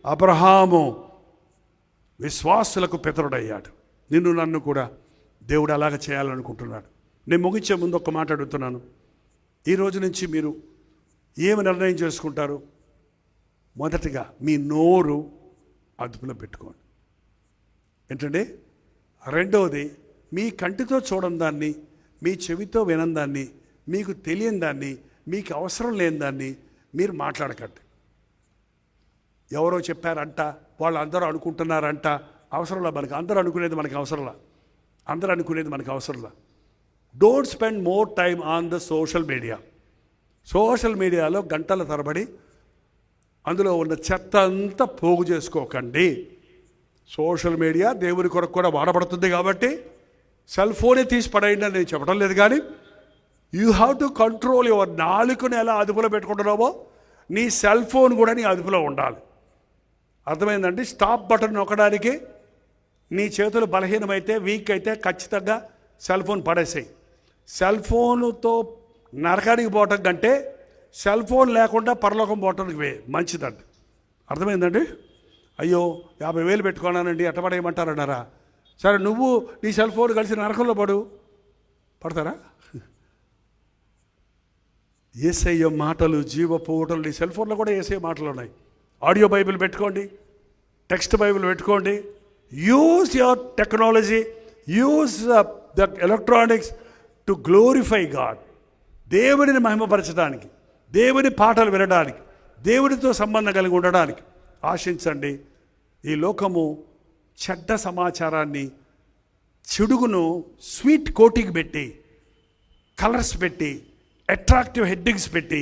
అబ్రహాము విశ్వాసులకు పితరుడయ్యాడు. నిన్ను నన్ను కూడా దేవుడు అలాగ చేయాలనుకుంటున్నాడు. నేను ముగించే ముందు ఒక మాట అడుగుతున్నాను. ఈ రోజు నుంచి మీరు ఏమి నిర్ణయం చేసుకుంటారు? మొదటిగా మీ నోరు అదుపులో పెట్టుకోండి. ఏంటంటే, రెండవది మీ కంటితో చూడని దాన్ని, మీ చెవితో వినని దాన్ని, మీకు తెలియని దాన్ని, మీకు అవసరం లేని దాన్ని మీరు మాట్లాడకండి. ఎవరో చెప్పారంట, వాళ్ళు అందరూ అనుకుంటున్నారంట, అవసరంలా. మనకి అందరూ అనుకునేది మనకి అవసరంలా. అందరూ అనుకునేది మనకి అవసరంలా. Don't spend more time on the social media. Social మీడియాలో గంటల తరబడి అందులో ఉన్న చెత్త అంతా పోగు చేసుకోకండి. సోషల్ మీడియా దేవుని కొరకు కూడా వాడబడుతుంది కాబట్టి సెల్ ఫోనే తీసి పడేయండి అని నేను చెప్పడం లేదు. కానీ you have to control your నాలుకను ఎలా అదుపులో పెట్టుకుంటున్నావో నీ సెల్ ఫోన్ కూడా నీ అదుపులో ఉండాలి. అర్థమైందండి? స్టాప్ బటన్ నొక్కడానికి నీ చేతులు బలహీనమైతే, వీక్ అయితే ఖచ్చితంగా సెల్ ఫోన్ పడేసాయి. సెల్ ఫోన్తో నరకానికి పోవటం కంటే సెల్ ఫోన్ లేకుండా పరలోకం పోవటానికి మంచిదండి. అర్థమైందండి? అయ్యో 50,000 పెట్టుకున్నానండి ఎట్ట పడేయమంటారన్నారా? సరే, నువ్వు నీ సెల్ ఫోన్ కలిసి నరకంలో పడతారా? యేసయ్య మాటలు జీవపోటలు. నీ సెల్ ఫోన్లో కూడా యేసయ్య మాటలు ఉన్నాయి. ఆడియో బైబిల్ పెట్టుకోండి, టెక్స్ట్ బైబిల్ పెట్టుకోండి. Use your technology, use the electronics to glorify God. దేవుడిని మహిమపరచడానికి, దేవుని పాటలు వినడానికి, దేవుడితో సంబంధం కలిగి ఉండడానికి ఆశించండి. ఈ లోకము చెడ్డ సమాచారాన్ని, చెడుగును స్వీట్ కోటింగ్ పెట్టి, కలర్స్ పెట్టి, అట్రాక్టివ్ హెడ్డింగ్స్ పెట్టి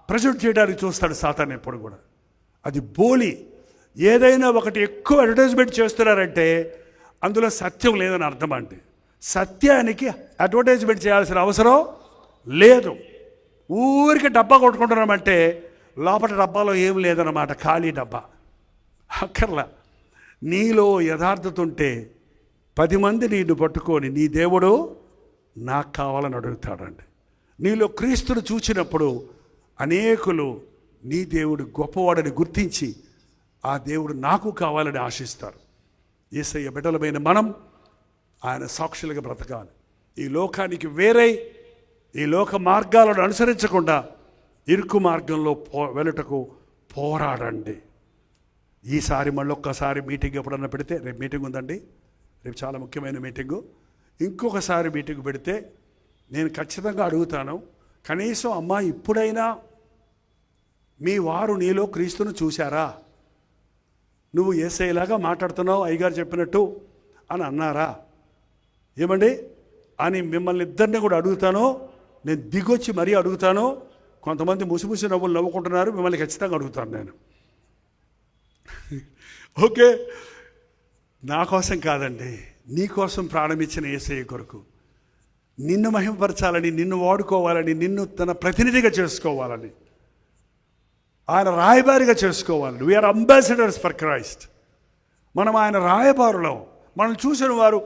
ప్రజెంట్ చేయడానికి చూస్తాడు సాతాను ఎప్పుడు కూడా. అది బోలి. ఏదైనా ఒకటి ఎక్కువ అడ్వర్టైజ్మెంట్ చేస్తున్నారంటే అందులో సత్యం లేదని అర్థం. అంటే సత్యానికి అడ్వర్టైజ్మెంట్ చేయాల్సిన అవసరం లేదు. ఊరికి డబ్బా కొట్టుకుంటున్నామంటే లోపల డబ్బాలో ఏం లేదన్నమాట, ఖాళీ డబ్బా. అక్కర్లా. నీలో యథార్థత ఉంటే 10 మంది నిన్ను పట్టుకొని నీ దేవుడు నాకు కావాలని అడుగుతాడండి. నీలో క్రీస్తును చూచినప్పుడు అనేకులు నీ దేవుడు గొప్పవాడని గుర్తించి ఆ దేవుడు నాకు కావాలని ఆశిస్తారు. యేసయ్య బిడ్డలమైన మనం ఆయన సాక్షులుగా బ్రతకాలి. ఈ లోకానికి వేరే ఈ లోక మార్గాలను అనుసరించకుండా ఇరుకు మార్గంలో వెళ్ళటకు పోరాడండి. ఈసారి మళ్ళీ ఒక్కసారి మీటింగ్ ఎప్పుడన్నా పెడితే, రేపు మీటింగ్ ఉందండి, రేపు చాలా ముఖ్యమైన మీటింగు, ఇంకొకసారి మీటింగ్ పెడితే నేను ఖచ్చితంగా అడుగుతాను, కనీసం అమ్మా ఇప్పుడైనా మీ వారు నీలో క్రీస్తును చూశారా, నువ్వు యేసయ్యలాగా మాట్లాడుతున్నావు అయ్యగారు చెప్పినట్టు అని అన్నారా ఏమండి అని మిమ్మల్ని ఇద్దరిని కూడా అడుగుతాను. నేను దిగొచ్చి మరీ అడుగుతాను. కొంతమంది ముసిముసి నవ్వులు నవ్వుకుంటున్నారు, మిమ్మల్ని ఖచ్చితంగా అడుగుతాను నేను. ఓకే, నా కోసం కాదండి, నీ కోసం ప్రాణం ఇచ్చిన యేసయ్య కొరకు, నిన్ను మహిమపరచాలని, నిన్ను వాడుకోవాలని, నిన్ను తన ప్రతినిధిగా చేసుకోవాలని, ఆయన రాయబారిగా చేసుకోవాలని. We are ambassadors for Christ. మనం ఆయన రాయబారులం. మనం చూసిన వారు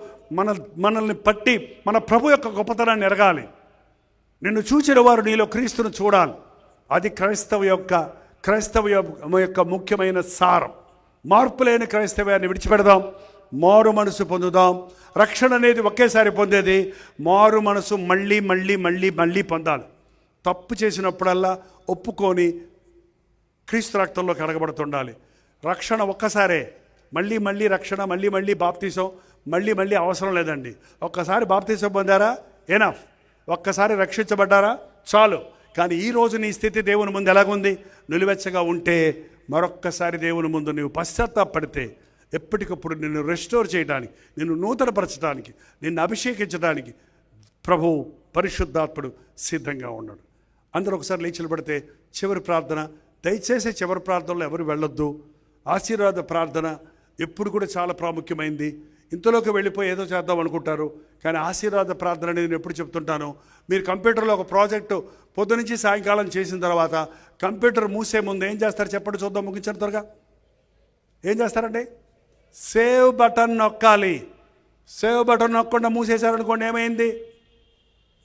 మనల్ని పట్టి మన ప్రభు యొక్క గొప్పతనాన్ని ఎరగాలి. నిన్ను చూచిన వారు నీలో క్రీస్తును చూడాలి. అది క్రైస్తవ యొక్క ముఖ్యమైన సారం. మార్పు లేని క్రైస్తవ్యాన్ని విడిచిపెడదాం, మారు మనసు పొందుదాం. రక్షణ అనేది ఒకేసారి పొందేది, మారు మనసు మళ్ళీ మళ్ళీ మళ్ళీ మళ్ళీ పొందాలి. తప్పు చేసినప్పుడల్లా ఒప్పుకొని క్రీస్తు రక్తంలో కడగబడుతుండాలి. రక్షణ ఒక్కసారే, మళ్ళీ మళ్ళీ రక్షణ, మళ్ళీ మళ్ళీ బాప్తీసం, మళ్ళీ మళ్ళీ అవసరం లేదండి. ఒక్కసారి బాప్తీసం పొందారా, ఎనఫ్. ఒక్కసారి రక్షించబడ్డారా, చాలు. కానీ ఈరోజు నీ స్థితి దేవుని ముందు ఎలాగుంది? నిలువెచ్చగా ఉంటే మరొక్కసారి దేవుని ముందు నీవు పశ్చాత్తాపడితే ఎప్పటికప్పుడు నిన్ను రెస్టోర్ చేయడానికి, నిన్ను నూతనపరచడానికి, నిన్ను అభిషేకించడానికి ప్రభు పరిశుద్ధాత్ముడు సిద్ధంగా ఉన్నాడు. అందరూ ఒకసారి లేచి నిలబడితే చివరి ప్రార్థన, దయచేసి చివరి ప్రార్థనలో ఎవరు వెళ్ళొద్దు. ఆశీర్వాద ప్రార్థన ఎప్పుడు కూడా చాలా ప్రాముఖ్యమైంది. ఇంతలోకి వెళ్ళిపోయి ఏదో చేద్దాం అనుకుంటారు, కానీ ఆశీర్వాద ప్రార్థన అనేది నేను ఎప్పుడు చెప్తుంటాను. మీరు కంప్యూటర్లో ఒక ప్రాజెక్టు పొద్దునుంచి సాయంకాలం చేసిన తర్వాత కంప్యూటర్ మూసే ముందు ఏం చేస్తారు చెప్పండి చూద్దాం, ముగించండి త్వరగా. ఏం చేస్తారండి? సేవ్ బటన్ నొక్కాలి. సేవ్ బటన్ నొక్కకుండా మూసేశారనుకోండి, ఏమైంది?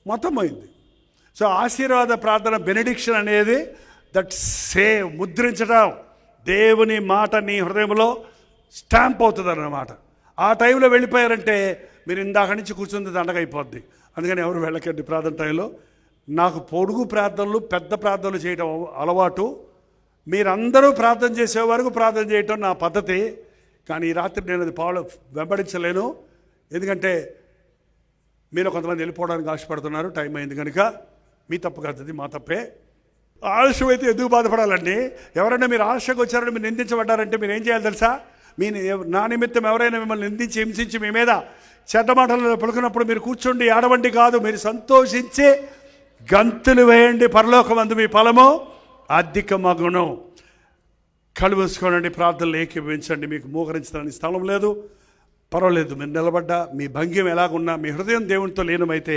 మొత్తం పోయింది. సో ఆశీర్వాద ప్రార్థన, బెనెడిక్షన్ అనేది దట్ సేవ్, ముద్రించడం, దేవుని మాట నీ హృదయంలో స్టాంప్ అవుతుంది అన్నమాట. ఆ టైంలో వెళ్ళిపోయారంటే మీరు ఇందాక నుంచి కూర్చుంది దండగైపోద్ది. అందుకని ఎవరు వెళ్ళకండి ప్రార్థన టైంలో. నాకు పొడుగు ప్రార్థనలు, పెద్ద ప్రార్థనలు చేయడం అలవాటు. మీరందరూ ప్రార్థన చేసే వరకు ప్రార్థన చేయటం నా పద్ధతి. కానీ ఈ రాత్రి నేను అది వెంబడించలేను. ఎందుకంటే మీరు కొంతమంది వెళ్ళిపోవడానికి ఆశపడుతున్నారు, టైం అయింది కనుక. మీ తప్పు కాదు, అది మా తప్పే. ఆలస్యం అయితే ఎందుకు బాధపడాలండి? ఎవరైనా మీరు ఆలస్యంగా వచ్చారని మీరు నిందించబడ్డారంటే మీరు ఏం చేయాలి తెలుసా? నా నిమిత్తం ఎవరైనా మిమ్మల్ని నిందించి హింసించి మీ మీద చెడ్డ మాటలు పలుకున్నప్పుడు మీరు కూర్చోండి, ఆడవండి కాదు, మీరు సంతోషించి గంతులు వేయండి. పరలోకమందు మీ ఫలము అధికమగును. కళ్ళు మూసుకోనండి, ప్రార్థనలు ఏకీభవించండి. మీకు మోకరించడానికి స్థలం లేదు, పర్వాలేదు. మీరు నిలబడ్డా, మీ భంగ్యం ఎలాగున్నా, మీ హృదయం దేవునితో లీనమైతే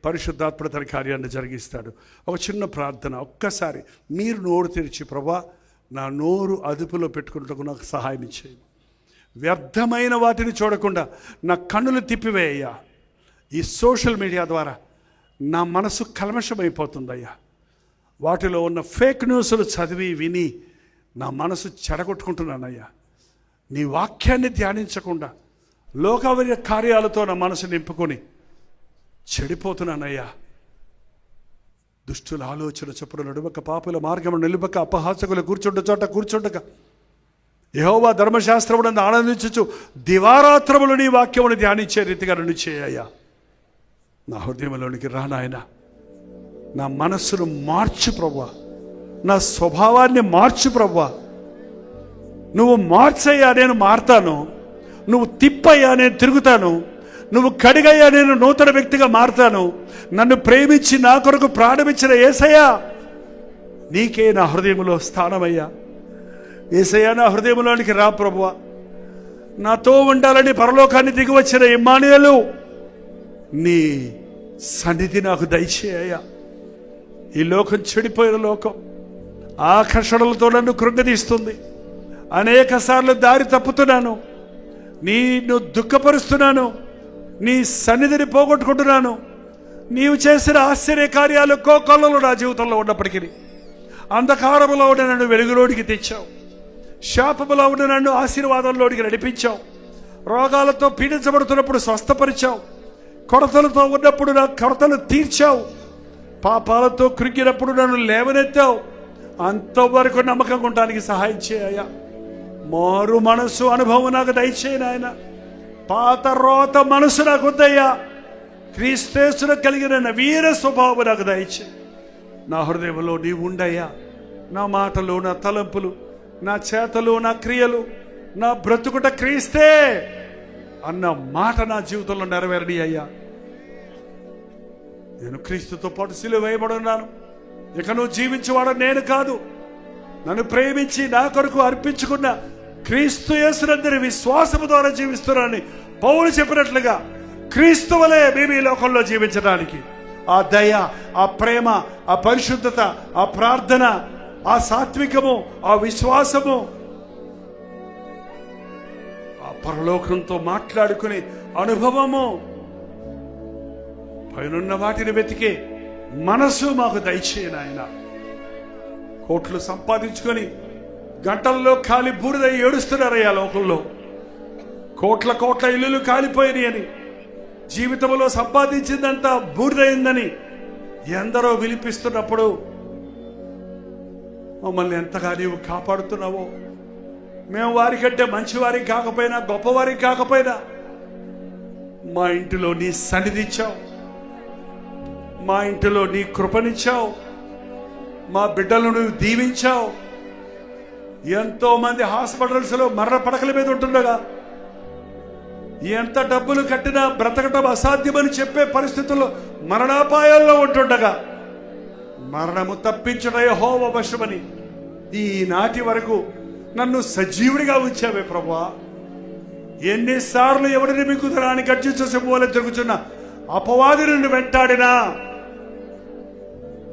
పరిశుద్ధాత్ముడు తన కార్యాన్ని జరిగిస్తాడు. ఒక చిన్న ప్రార్థన, ఒక్కసారి మీరు నోరు తెరిచి, ప్రభా నా నోరు అదుపులో పెట్టుకున్నట్టుకు నాకు సహాయం చేయండి. వ్యర్థమైన వాటిని చూడకుండా నా కన్నులు తిప్పివేయ్యా. ఈ సోషల్ మీడియా ద్వారా నా మనసు కల్మషమైపోతుందయ్యా. వాటిలో ఉన్న ఫేక్ న్యూస్లు చదివి విని నా మనసు చెడగొట్టుకుంటున్నానయ్యా. నీ వాక్యాన్ని ధ్యానించకుండా లోకవర్య కార్యాలతో నా మనసు నింపుకొని చెడిపోతున్నానయ్యా. దుష్టుల ఆలోచన చొప్పున నడువక, పాపుల మార్గము నిలువక, అపహాసకులు కూర్చుండ చోట కూర్చుండక, యెహోవా ధర్మశాస్త్రమునందు ఆనందించుచు దివారాత్రములు నీ వాక్యమును ధ్యానించే రీతిగా నన్ను చేయయ్యా. నా హృదయంలోనికి రా నాయనా. నా మనస్సును మార్చు ప్రభువా, నా స్వభావాన్ని మార్చు ప్రభువా. నువ్వు మార్చయ్యా, నేను మారతాను. నువ్వు తిప్పయ్యా, నేను తిరుగుతాను. నువ్వు కడిగయ్యా, నేను నూతన వ్యక్తిగా మారతాను. నన్ను ప్రేమించి నా కొరకు ప్రాణమిచ్చిన యేసయ్యా, నీకే నా హృదయంలో స్థానమయ్యా. యేసయ్యా, నా హృదయంలోనికి రా ప్రభువా. నాతో ఉండాలని పరలోకాన్ని దిగి వచ్చిన ఇమ్మానుయేలు, నీ సన్నిధి నాకు దయచేయ్యా. ఈ లోకం చెడిపోయిన లోకం ఆకర్షణలతో నన్ను కృంగదీస్తుంది. అనేక సార్లు దారి తప్పుతున్నాను. నిన్ను దుఃఖపరుస్తున్నాను, నీ సన్నిధిని పోగొట్టుకుంటున్నాను. నీవు చేసిన ఆశ్చర్య కార్యాలు కోకొల్లలు నా జీవితంలో ఉన్నప్పటికీ అంధకారములో ఉన్న నన్ను వెలుగులోనికి తెచ్చావు. శాపములో ఉన్న నన్ను ఆశీర్వాదంలోనికి నడిపించావు. రోగాలతో పీడించబడుతున్నప్పుడు స్వస్థపరిచావు. కొరతలతో ఉన్నప్పుడు నా కొరతలు తీర్చావు. పాపాలతో కృంగినప్పుడు నన్ను లేవనెత్తావు. అంతవరకు నమ్మకంగా ఉండడానికి సహాయం చేయ. మారు మనసు అనుభవం నాకు దయచేయను ఆయన. పాత రోత మనసు నాకు వద్దయ్యా. క్రీస్తేసును కలిగిన నవీన స్వభావం నాకు దయచేయి. నా హృదయంలో నీవు ఉండయ్యా. నా మాటలు, నా తలంపులు, నా చేతలు, నా క్రియలు, నా బ్రతుకుట క్రీస్తే అన్న మాట నా జీవితంలో నెరవేరని అయ్యా. నేను క్రీస్తుతో పాటు సిలువ వేయబడి ఉన్నాను. ఇక నువ్వు జీవించేవాడు నేను కాదు, నన్ను ప్రేమించి నా కొరకు అర్పించుకున్న క్రీస్తు యేసునందరి విశ్వాసము ద్వారా జీవిస్తున్నానని పౌలు చెప్పినట్లుగా క్రీస్తు వలె మేము ఈ లోకంలో జీవించడానికి ఆ దయ, ఆ ప్రేమ, ఆ పరిశుద్ధత, ఆ ప్రార్థన, ఆ సాత్వికము, ఆ విశ్వాసము, ఆ పరలోకంతో మాట్లాడుకునే అనుభవము, పైనున్న వాటిని వెతికే మనసు మాకు దయచేయను ఆయన. కోట్లు సంపాదించుకొని గంటల్లో కాలి బూడిదై ఏడుస్తున్నారయ్యా లోకంలో. కోట్ల కోట్ల ఇల్లులు కాలిపోయినాయి అని, జీవితంలో సంపాదించిందంతా బూడిదైందని ఎందరో విలిపిస్తున్నప్పుడు మమ్మల్ని ఎంతగా నీవు కాపాడుతున్నావో. మేము వారికంటే మంచివారికి కాకపోయినా, గొప్పవారికి కాకపోయినా మా ఇంటిలో నీ సన్నిధి ఇచ్చావు. మా ఇంటిలో నీ కృపనిచ్చావు. మా బిడ్డలను నువ్వు దీవించావు. ఎంతో మంది హాస్పిటల్స్లో మరణ పడకల మీద ఉంటుండగా, ఎంత డబ్బులు కట్టినా బ్రతకటం అసాధ్యమని చెప్పే పరిస్థితుల్లో మరణాపాయాల్లో ఉంటుండగా, మరణము తప్పించడం యెహోవా వశమని ఈనాటి వరకు నన్ను సజీవుడిగా ఉంచావే ప్రభువా. ఎన్నిసార్లు ఎవరిని మిగుదరాని గర్జించే సింహంలో తిరుగుతున్న అపవాది నుండి వెంటాడినా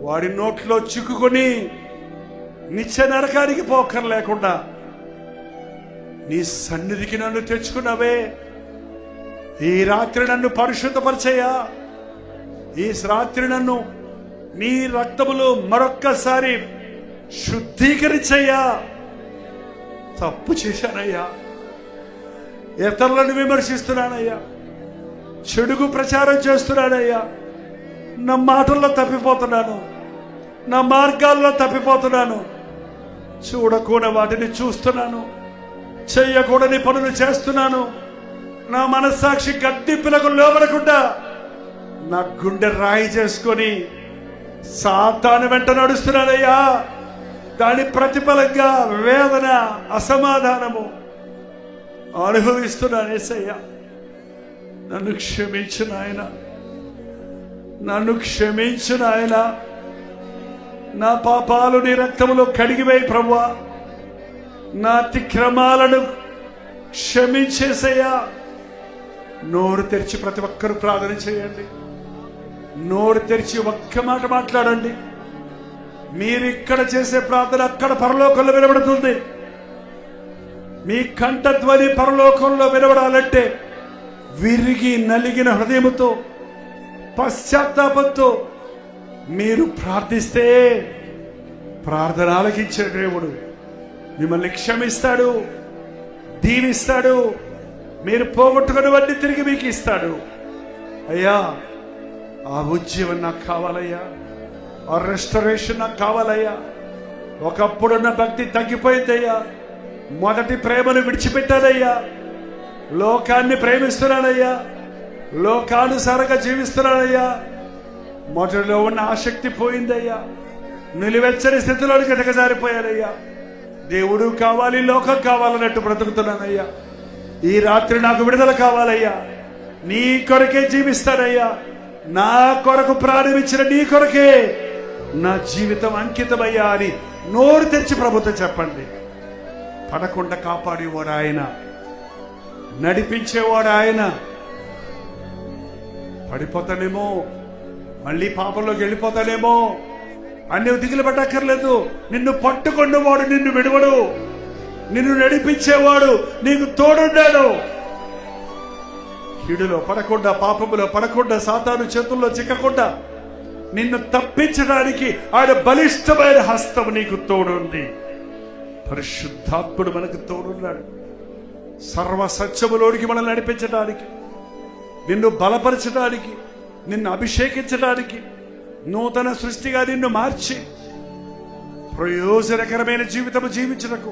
వాడి నోట్లో చిక్కుకొని నిత్య నరకానికి పోకర లేకుండా నీ సన్నిధికి నన్ను తెచ్చుకున్నావే. ఈ రాత్రి నన్ను పరిశుద్ధపరిచయ్యా. ఈ రాత్రి నన్ను నీ రక్తములో మరొక్కసారి శుద్ధీకరించయ్యా. తప్పు చేశానయ్యా. ఇతరులను విమర్శిస్తున్నానయ్యా. చెడుగు ప్రచారం చేస్తున్నానయ్యా. నా మాటల్లో తప్పిపోతున్నాను, నా మార్గాల్లో తప్పిపోతున్నాను. చూడకూడని వాటిని చూస్తున్నాను, చెయ్యకూడని పనులు చేస్తున్నాను. నా మనస్సాక్షి గద్దింపులకు లోబడకుండా నా గుండె రాయి చేసుకొని సాతాను వెంట నడుస్తున్నానయ్యా. దాని ప్రతిఫలంగా వేదన, అసమాధానము అనుభవిస్తున్నాను. యేసయ్యా, నన్ను క్షమించు నాయన, నన్ను క్షమించు నాయన. నా పాపాలు నీ రక్తములో కడిగివేయి ప్రభువా. నా అతిక్రమాలను క్షమించేసయ్యా. నోరు తెరిచి ప్రతి ఒక్కరు ప్రార్థన చేయండి. నోరు తెరిచి ఒక్క మాట మాట్లాడండి. మీరు ఇక్కడ చేసే ప్రార్థన అక్కడ పరలోకంలో వినబడుతుంది. మీ కంఠధ్వని పరలోకంలో వినబడాలంటే విరిగి నలిగిన హృదయముతో, పశ్చాత్తాపంతో మీరు ప్రార్థిస్తే ప్రార్థన ఆలకించే దేవుడు మిమ్మల్ని క్షమిస్తాడు, దీవిస్తాడు. మీరు పోగొట్టుకున్నవన్నీ తిరిగి మీకు ఇస్తాడు. అయ్యా, ఆ ఉజ్జీవం నాకు కావాలయ్యా. ఆ రెస్టరేషన్ నాకు కావాలయ్యా. ఒకప్పుడున్న భక్తి తగ్గిపోయిందయ్యా. మొదటి ప్రేమను విడిచిపెట్టానయ్యా. లోకాన్ని ప్రేమిస్తున్నానయ్యా. లోకానుసారంగా జీవిస్తున్నానయ్యా. మొదటిలో ఉన్న ఆసక్తి పోయిందయ్యా. నిలువెచ్చని స్థితిలోనికి దిగజారిపోయానయ్యా. దేవుడు కావాలి, లోకం కావాలన్నట్టు బ్రతుకుతున్నానయ్యా. ఈ రాత్రి నాకు విడుదల కావాలయ్యా. నీ కొరకే జీవిస్తానయ్యా. నా కొరకు ప్రారంభించిన నీ కొరకే నా జీవితం అంకితమయ్యా అని నోరు తెరిచి ప్రభుత్వం చెప్పండి. పడకుండా కాపాడేవాడు ఆయన, నడిపించేవాడు ఆయన. పడిపోతానేమో, మళ్ళీ పాపంలోకి వెళ్ళిపోతానేమో అని దిగులు పట్టక్కర్లేదు. నిన్ను పట్టుకున్నవాడు నిన్ను విడవడు. నిన్ను నడిపించేవాడు నీకు తోడున్నాడు. కీడులో పడకుండా, పాపములో పడకుండా, సాతాను చేతుల్లో చిక్కకుండా నిన్ను తప్పించడానికి ఆయన బలిష్టమైన హస్తం నీకు తోడుంది. పరిశుద్ధాత్ముడు మనకు తోడున్నాడు. సర్వ సత్యములోనికి మనల్ని నడిపించడానికి, నిన్ను బలపరచడానికి, నిన్ను అభిషేకించడానికి, నూతన సృష్టిగా నిన్ను మార్చి ప్రయోజనకరమైన జీవితము జీవించటకు,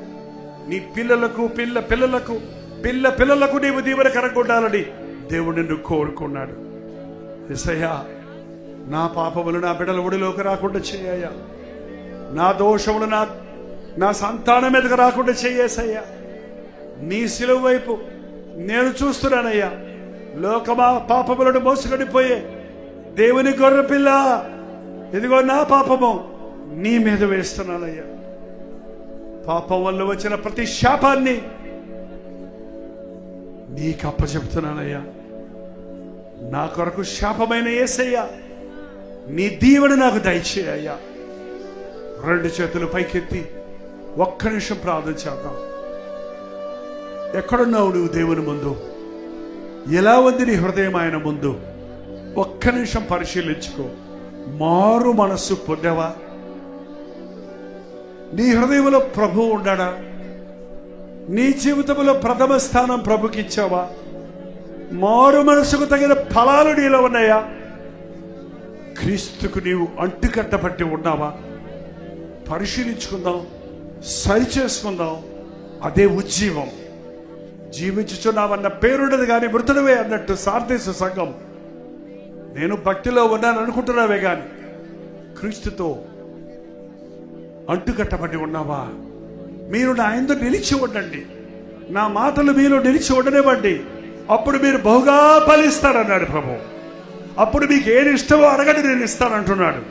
నీ పిల్లలకు పిల్లలకు నీవు దీవెనకరంగా ఉండాలని దేవుడు నిన్ను కోరుకున్నాడు. యేసయ్యా, నా పాపములు నా బిడ్డల ఒడిలోకి రాకుండా చేయ్యా, నా దోషములు నా సంతానం మీదకి రాకుండా చేయేసయ్యా. నీ సిలువ వైపు నేను చూస్తున్నానయ్యా. లోకమా పాపములను మోసుకొనిపోయే దేవుని గొర్రె పిల్ల, ఇదిగో నా పాపము నీ మీద వేస్తున్నానయ్యా. పాపం వల్ల వచ్చిన ప్రతి శాపాన్ని నీకు అప్పచెప్తున్నానయ్యా. నా కొరకు శాపమైన యేసయ్యా, నీ దీవెన నాకు దయచేయ్యా. రెండు చేతులు పైకెత్తి ఒక్క నిమిషం ప్రార్థన చేద్దాం. ఎక్కడున్నావు నువ్వు దేవుని ముందు? ఎలా ఉంది నీ హృదయం ఆయన ముందు? ఒక్క నిమిషం పరిశీలించుకో. మారు మనస్సు పొందావా? నీ హృదయంలో ప్రభువు ఉన్నాడా? నీ జీవితంలో ప్రథమ స్థానం ప్రభుకి ఇచ్చావా? మారు మనసుకు తగిన ఫలాలు నీలో ఉన్నాయా? క్రీస్తుకు నీవు అంటుకట్టబట్టి ఉన్నావా? పరిశీలించుకుందాం, సరిచేసుకుందాం. అదే ఉజ్జీవం. జీవించుచున్నావన్న పేరుండదు కానీ మృతుడవే అన్నట్టు సార్దేశ సంఘం. నేను భక్తిలో ఉన్నాను అనుకుంటున్నావే కానీ క్రీస్తుతో అంటుకట్టబడి ఉన్నావా? మీరు నా యందు నిలిచి ఉండండి, నా మాటలు మీలో నిలిచి ఉండనివ్వండి, అప్పుడు మీరు బహుగా ఫలిస్తారన్నాడు ప్రభు. అప్పుడు మీకు ఏది ఇష్టమో అడగండి, నేను ఇస్తానంటున్నాడు.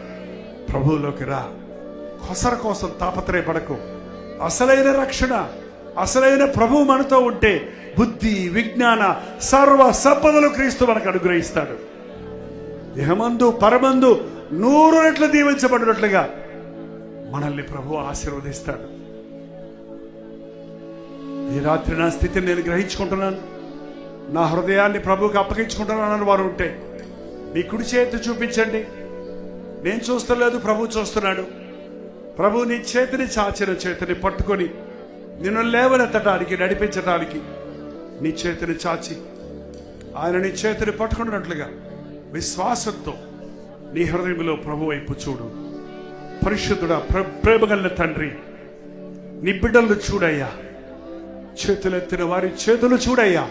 ప్రభువులోకి రా. కొసర కోసం తాపత్రయపడకు. అసలైన రక్షణ, అసలైన ప్రభువు మనతో ఉంటే బుద్ధి, విజ్ఞాన, సర్వ సంపదలు క్రీస్తు మనకు అనుగ్రహిస్తాడు. ఇహమందు పరమందు 100 రెట్లు దీవించబడినట్లుగా మనల్ని ప్రభు ఆశీర్వదిస్తాడు. ఈ రాత్రి నా స్థితిని నేను గ్రహించుకుంటున్నాను, నా హృదయాన్ని ప్రభువుకి అప్పగించుకుంటున్నానని వారు ఉంటే మీ కుడి చేతి చూపించండి. నేను చూస్తలేదు, ప్రభు చూస్తున్నాడు. ప్రభు నీ చేతిని చాచిన చేతిని పట్టుకొని నిన్ను లేవనెత్తడానికి, నడిపించడానికి నీ చేతిని చాచి ఆయన నీ చేతిని పట్టుకున్నట్లుగా విశ్వాసంతో నీ హృదయంలో ప్రభు వైపు చూడు. పరిశుద్ధుడా, ప్రేమగల తండ్రి, నీ బిడ్డలను చూడయ్యా. చేతులెత్తిన వారి చేతులు చూడయ్యా.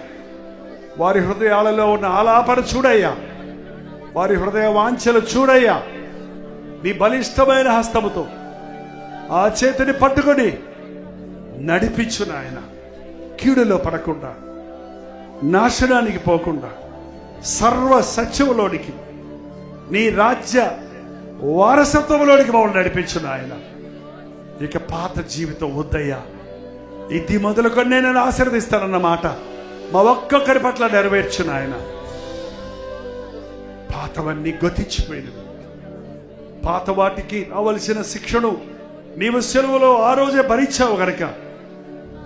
వారి హృదయాలలో ఉన్న ఆలాపన చూడయ్యా. వారి హృదయ వాంఛలు చూడయ్యా. నీ బలిష్టమైన హస్తముతో ఆ చేతిని పట్టుకొని నడిపించు నాయన. కీడులో పడకుండా, నాశనానికి పోకుండా, సర్వ సత్యములోనికి, నీ రాజ్య వారసత్వంలోనికి మమ్మల్ని నడిపించు నాయన. ఇక పాత జీవితం వద్దయ్యా. ఇది మొదలుకొని నేను ఆశీర్వదిస్తానన్న మాట మా ఒక్కొక్కరి పట్ల నెరవేర్చు నాయన. పాతవన్నీ గతించిపోయినవి. పాత వాటికి రావలసిన శిక్షను నీవు సెలవులో ఆ రోజే భరించావు గనక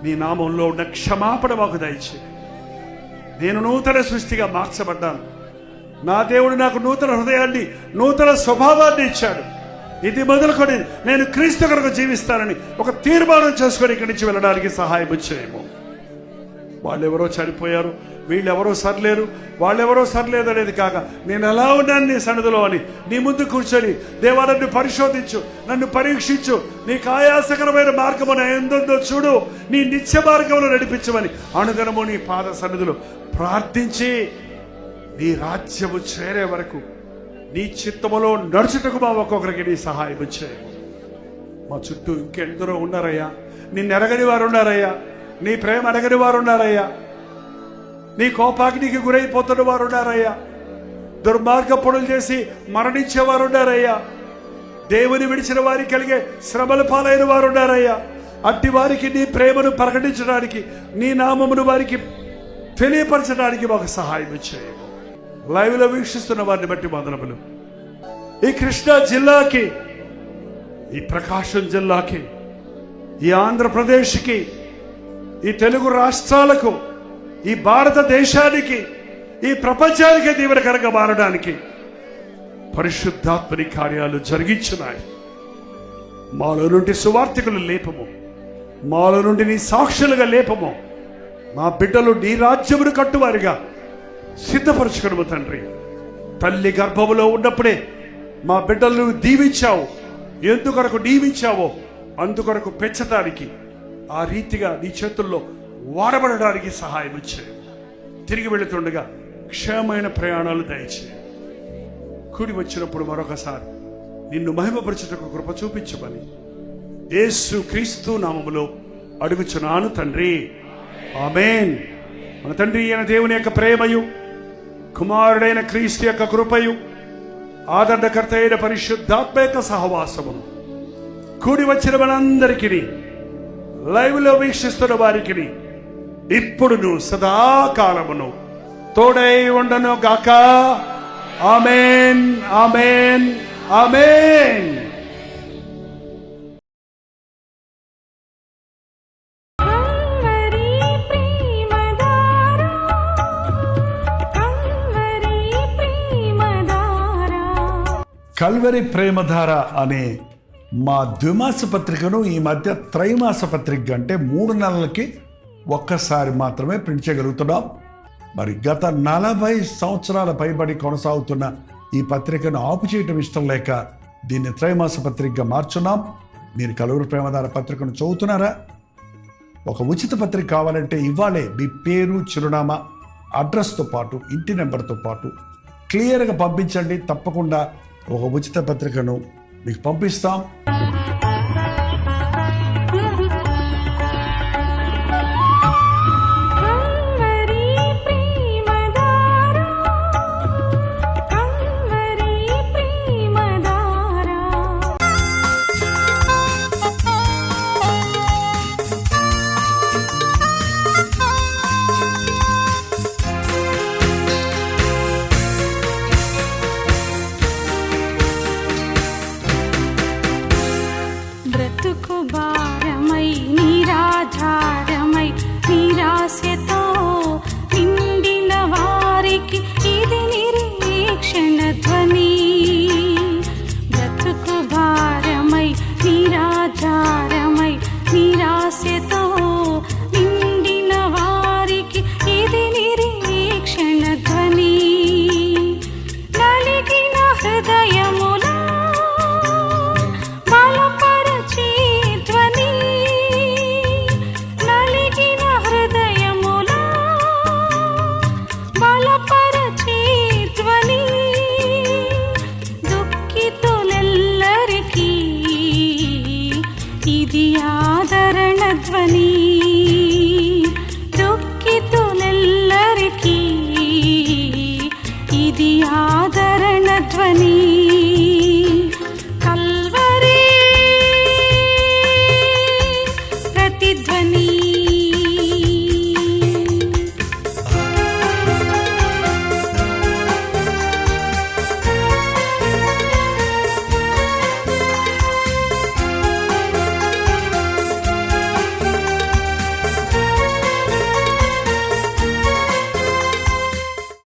నీ నామంలో ఉన్న క్షమాపణ మాకు దయచేయి. నేను నూతన సృష్టిగా మార్చబడ్డాను. నా దేవుడు నాకు నూతన హృదయాన్ని, నూతన స్వభావాన్ని ఇచ్చాడు. ఇది మొదలుకొని నేను క్రీస్తు కొరకు జీవిస్తానని ఒక తీర్మానం చేసుకొని ఇక్కడి నుంచి వెళ్ళడానికి సహాయం చేయము. వాళ్ళెవరో చనిపోయారు, వీళ్ళెవరో సరిలేరు, వాళ్ళెవరో సరిలేదు అనేది కాక నేను ఎలా ఉన్నాను నీ సన్నిధిలో అని నీ ముందు కూర్చొని, దేవా నన్ను పరిశోధించు, నన్ను పరీక్షించు, నీకు ఆయాసకరమైన మార్గము ఎందో చూడు, నీ నిత్య మార్గంలో నడిపించమని అనుదినము నీ పాద సన్నిధిలో ప్రార్థించి నీ రాజ్యము చేరే వరకు నీ చిత్తములో నడుచుటకు మా ఒక్కొక్కరికి నీ సహాయం చేయము. మా చుట్టూ ఇంకెందరో ఉన్నారయ్యా, నిన్ను ఎరగని వారు ఉన్నారయ్యా, నీ ప్రేమ అడగని వారు ఉన్నారయ్యా, నీ కోపాగ్నికి గురైపోతున్న వారు ఉన్నారయ్యా, దుర్మార్గ పనులు చేసి మరణించేవారు ఉన్నారయ్యా, దేవుని విడిచిన వారికి కలిగే శ్రమల పాలైన వారు ఉన్నారయ్యా. అట్టి వారికి నీ ప్రేమను ప్రకటించడానికి, నీ నామమును వారికి తెలియపరచడానికి మాకు సహాయం చేయము. లైవ్లో వీక్షిస్తున్న వారిని బట్టి వందనములు. ఈ కృష్ణా జిల్లాకి, ఈ ప్రకాశం జిల్లాకి, ఈ ఆంధ్రప్రదేశ్కి, ఈ తెలుగు రాష్ట్రాలకు, ఈ భారతదేశానికి ఈ ప్రపంచానికే దీవెనకరంగా మారడానికి పరిశుద్ధాత్మని కార్యాలు జరిగించున్నాయి. మాలో నుండి సువార్థికులు లేపము, మాలో నుండి నీ సాక్షులుగా లేపము. మా బిడ్డలు నీ రాజ్యమును కట్టువారిగా సిద్ధపరచుకును తండ్రి. తల్లి గర్భములో ఉన్నప్పుడే మా బిడ్డలను దీవించావు. ఎందుకొరకు దీవించావో అందుకొరకు పెంచడానికి, ఆ రీతిగా నీ చేతుల్లో వాడబడడానికి సహాయం ఇచ్చాయి. తిరిగి వెళుతుండగా క్షేమమైన ప్రయాణాలు దయచేయి. కూడి వచ్చినప్పుడు మరొకసారి నిన్ను మహిమపరచుటకు కృప చూపించమని యేసు క్రీస్తు నామములో అడుగుచున్నాను తండ్రి, ఆమేన్. మన తండ్రి అయిన దేవుని యొక్క ప్రేమయు, కుమారుడైన క్రీస్తు యొక్క కృపయు, ఆదరణకర్త అయిన పరిశుద్ధాత్మ యొక్క సహవాసమును కూడి వచ్చిన మనందరికీ, లైవ్లో వీక్షిస్తున్న వారికి ఇప్పుడును సదాకాలమును తోడై ఉండను గాక. Amen, amen, amen. కల్వరి ప్రేమధారా, కల్వరి ప్రేమధారా. కల్వరి ప్రేమధార అనే మా ద్విమాస పత్రికను ఈ మధ్య త్రైమాస పత్రిక అంటే 3 నెలలకి ఒక్కసారి మాత్రమే ప్రింట్ చేయగలుగుతున్నాం. మరి గత 40 సంవత్సరాల పైబడి కొనసాగుతున్న ఈ పత్రికను ఆపు చేయటం ఇష్టం లేక దీన్ని త్రైమాస పత్రికగా మార్చున్నాం. మీరు కల్వరి ప్రేమధార పత్రికను చదువుతున్నారా? ఒక ఉచిత పత్రిక కావాలంటే ఇవ్వాలే మీ పేరు, చిరునామా, అడ్రస్తో పాటు ఇంటి నెంబర్తో పాటు క్లియర్గా పంపించండి. తప్పకుండా ఒక ఉచిత పత్రికను మీకు పంపిస్తాం.